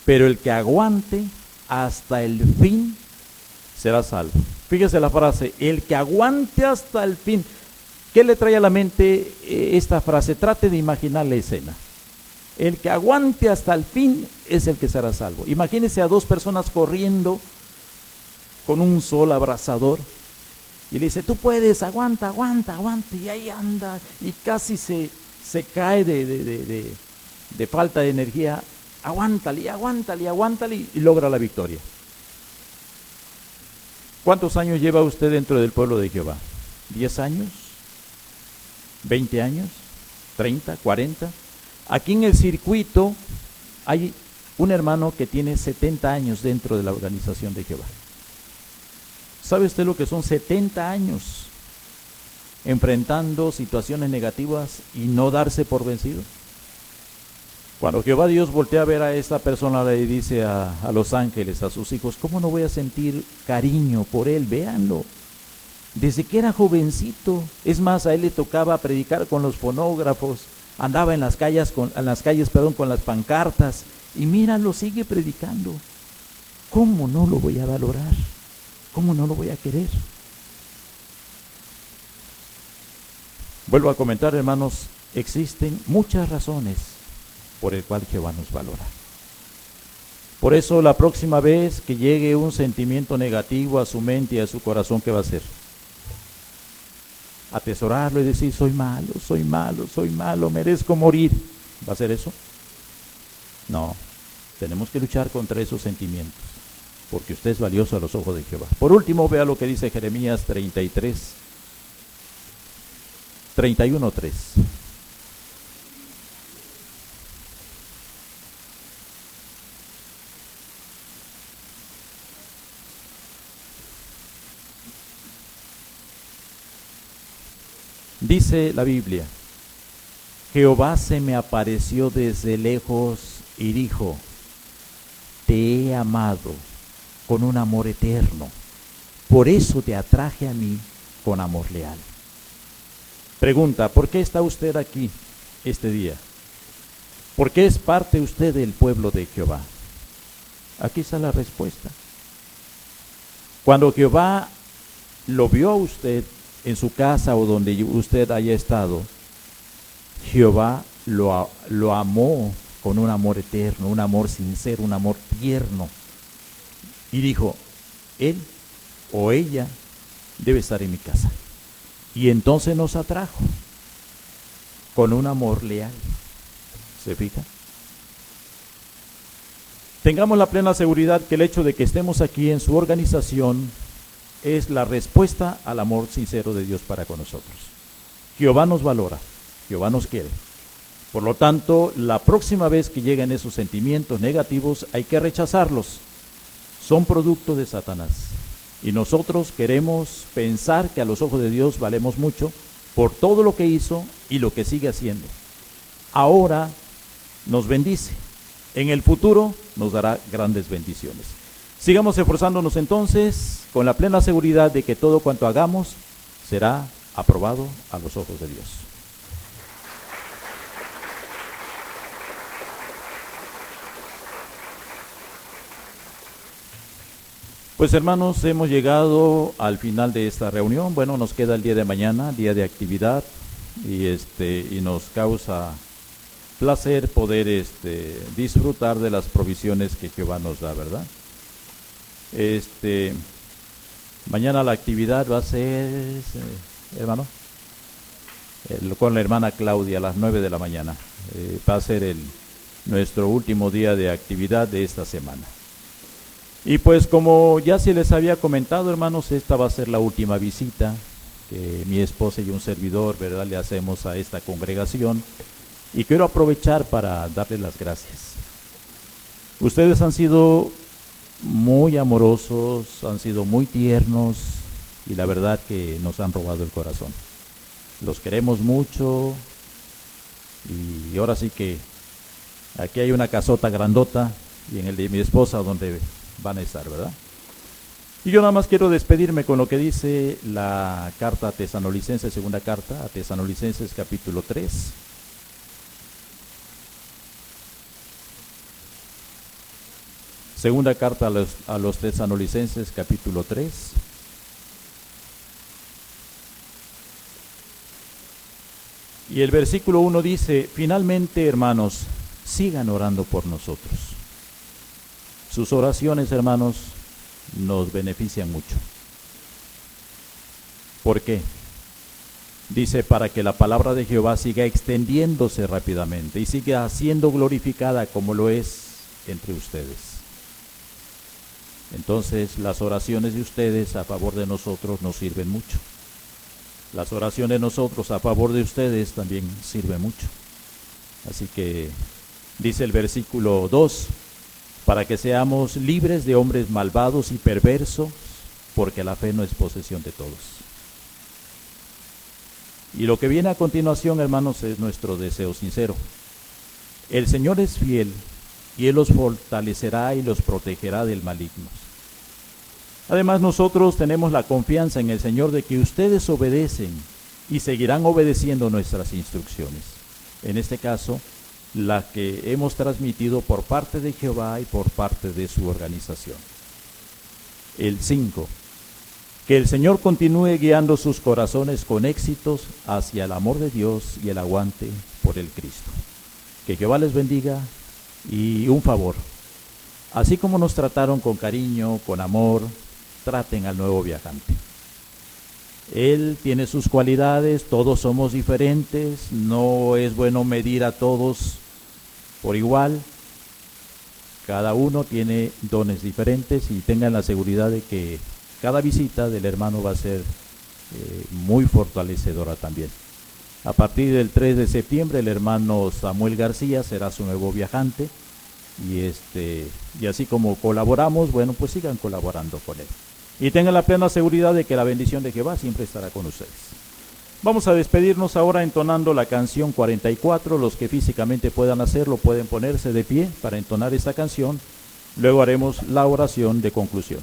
pero el que aguante hasta el fin será salvo. Fíjese la frase, el que aguante hasta el fin. ¿Qué le trae a la mente esta frase? Trate de imaginar la escena. El que aguante hasta el fin es el que será salvo. Imagínese a dos personas corriendo con un sol abrasador y le dice, tú puedes, aguanta, y ahí anda, y casi se cae de falta de energía. Aguántale, y logra la victoria. ¿Cuántos años lleva usted dentro del pueblo de Jehová? ¿10 años? ¿20 años? ¿30? ¿40? Aquí en el circuito hay un hermano que tiene 70 años dentro de la organización de Jehová. ¿Sabe usted lo que son 70 años enfrentando situaciones negativas y no darse por vencido? Cuando Jehová Dios voltea a ver a esta persona, le dice a los ángeles, a sus hijos, ¿cómo no voy a sentir cariño por él? Véanlo. Desde que era jovencito, es más, a él le tocaba predicar con los fonógrafos, andaba en las calles con las pancartas, y míralo, sigue predicando. ¿Cómo no lo voy a valorar? ¿Cómo no lo voy a querer? Vuelvo a comentar, hermanos, existen muchas razones por el cual Jehová nos valora. Por eso la próxima vez que llegue un sentimiento negativo a su mente y a su corazón, ¿qué va a hacer? Atesorarlo y decir, soy malo, merezco morir. ¿Va a hacer eso? No, tenemos que luchar contra esos sentimientos, porque usted es valioso a los ojos de Jehová. Por último, vea lo que dice Jeremías 31:3. Dice la Biblia, Jehová se me apareció desde lejos y dijo, te he amado con un amor eterno, por eso te atraje a mí con amor leal. Pregunta, ¿por qué está usted aquí este día? ¿Por qué es parte usted del pueblo de Jehová? Aquí está la respuesta. Cuando Jehová lo vio a usted en su casa o donde usted haya estado, Jehová lo amó con un amor eterno, un amor sincero, un amor tierno. Y dijo, él o ella debe estar en mi casa. Y entonces nos atrajo con un amor leal. ¿Se fija? Tengamos la plena seguridad que el hecho de que estemos aquí en su organización es la respuesta al amor sincero de Dios para con nosotros. Jehová nos valora, Jehová nos quiere. Por lo tanto, la próxima vez que lleguen esos sentimientos negativos hay que rechazarlos. Son producto de Satanás. Y nosotros queremos pensar que a los ojos de Dios valemos mucho por todo lo que hizo y lo que sigue haciendo. Ahora nos bendice. En el futuro nos dará grandes bendiciones. Sigamos esforzándonos entonces con la plena seguridad de que todo cuanto hagamos será aprobado a los ojos de Dios. Pues hermanos, hemos llegado al final de esta reunión. Bueno, nos queda el día de mañana, día de actividad, y nos causa placer poder disfrutar de las provisiones que Jehová nos da, ¿verdad? Mañana la actividad va a ser, hermano, con la hermana Claudia a las 9 de la mañana. Va a ser nuestro último día de actividad de esta semana. Y pues como ya se les había comentado, hermanos, esta va a ser la última visita que mi esposa y un servidor, ¿verdad?, le hacemos a esta congregación. Y quiero aprovechar para darles las gracias. Ustedes han sido muy amorosos, han sido muy tiernos y la verdad que nos han robado el corazón. Los queremos mucho y ahora sí que aquí hay una casota grandota y en el de mi esposa donde van a estar, ¿verdad? Y yo nada más quiero despedirme con lo que dice la carta a Tesalonicenses, segunda carta a Tesalonicenses capítulo 3. Segunda carta a los Tesalonicenses capítulo 3. Y el versículo 1 dice: finalmente, hermanos, sigan orando por nosotros. Sus oraciones, hermanos, nos benefician mucho. ¿Por qué? Dice, para que la palabra de Jehová siga extendiéndose rápidamente y siga siendo glorificada como lo es entre ustedes. Entonces, las oraciones de ustedes a favor de nosotros nos sirven mucho. Las oraciones de nosotros a favor de ustedes también sirven mucho. Así que, dice el versículo 2, para que seamos libres de hombres malvados y perversos, porque la fe no es posesión de todos. Y lo que viene a continuación, hermanos, es nuestro deseo sincero. El Señor es fiel y Él los fortalecerá y los protegerá del maligno. Además, nosotros tenemos la confianza en el Señor de que ustedes obedecen y seguirán obedeciendo nuestras instrucciones. En este caso, la que hemos transmitido por parte de Jehová y por parte de su organización. El 5. Que el Señor continúe guiando sus corazones con éxitos hacia el amor de Dios y el aguante por el Cristo. Que Jehová les bendiga. Y un favor, así como nos trataron con cariño, con amor, traten al nuevo viajante. Él tiene sus cualidades, todos somos diferentes, no es bueno medir a todos por igual. Cada uno tiene dones diferentes y tengan la seguridad de que cada visita del hermano va a ser muy fortalecedora también. A partir del 3 de septiembre el hermano Samuel García será su nuevo viajante y así como colaboramos, bueno, pues sigan colaborando con él. Y tengan la plena seguridad de que la bendición de Jehová siempre estará con ustedes. Vamos a despedirnos ahora entonando la canción 44. Los que físicamente puedan hacerlo pueden ponerse de pie para entonar esta canción. Luego haremos la oración de conclusión.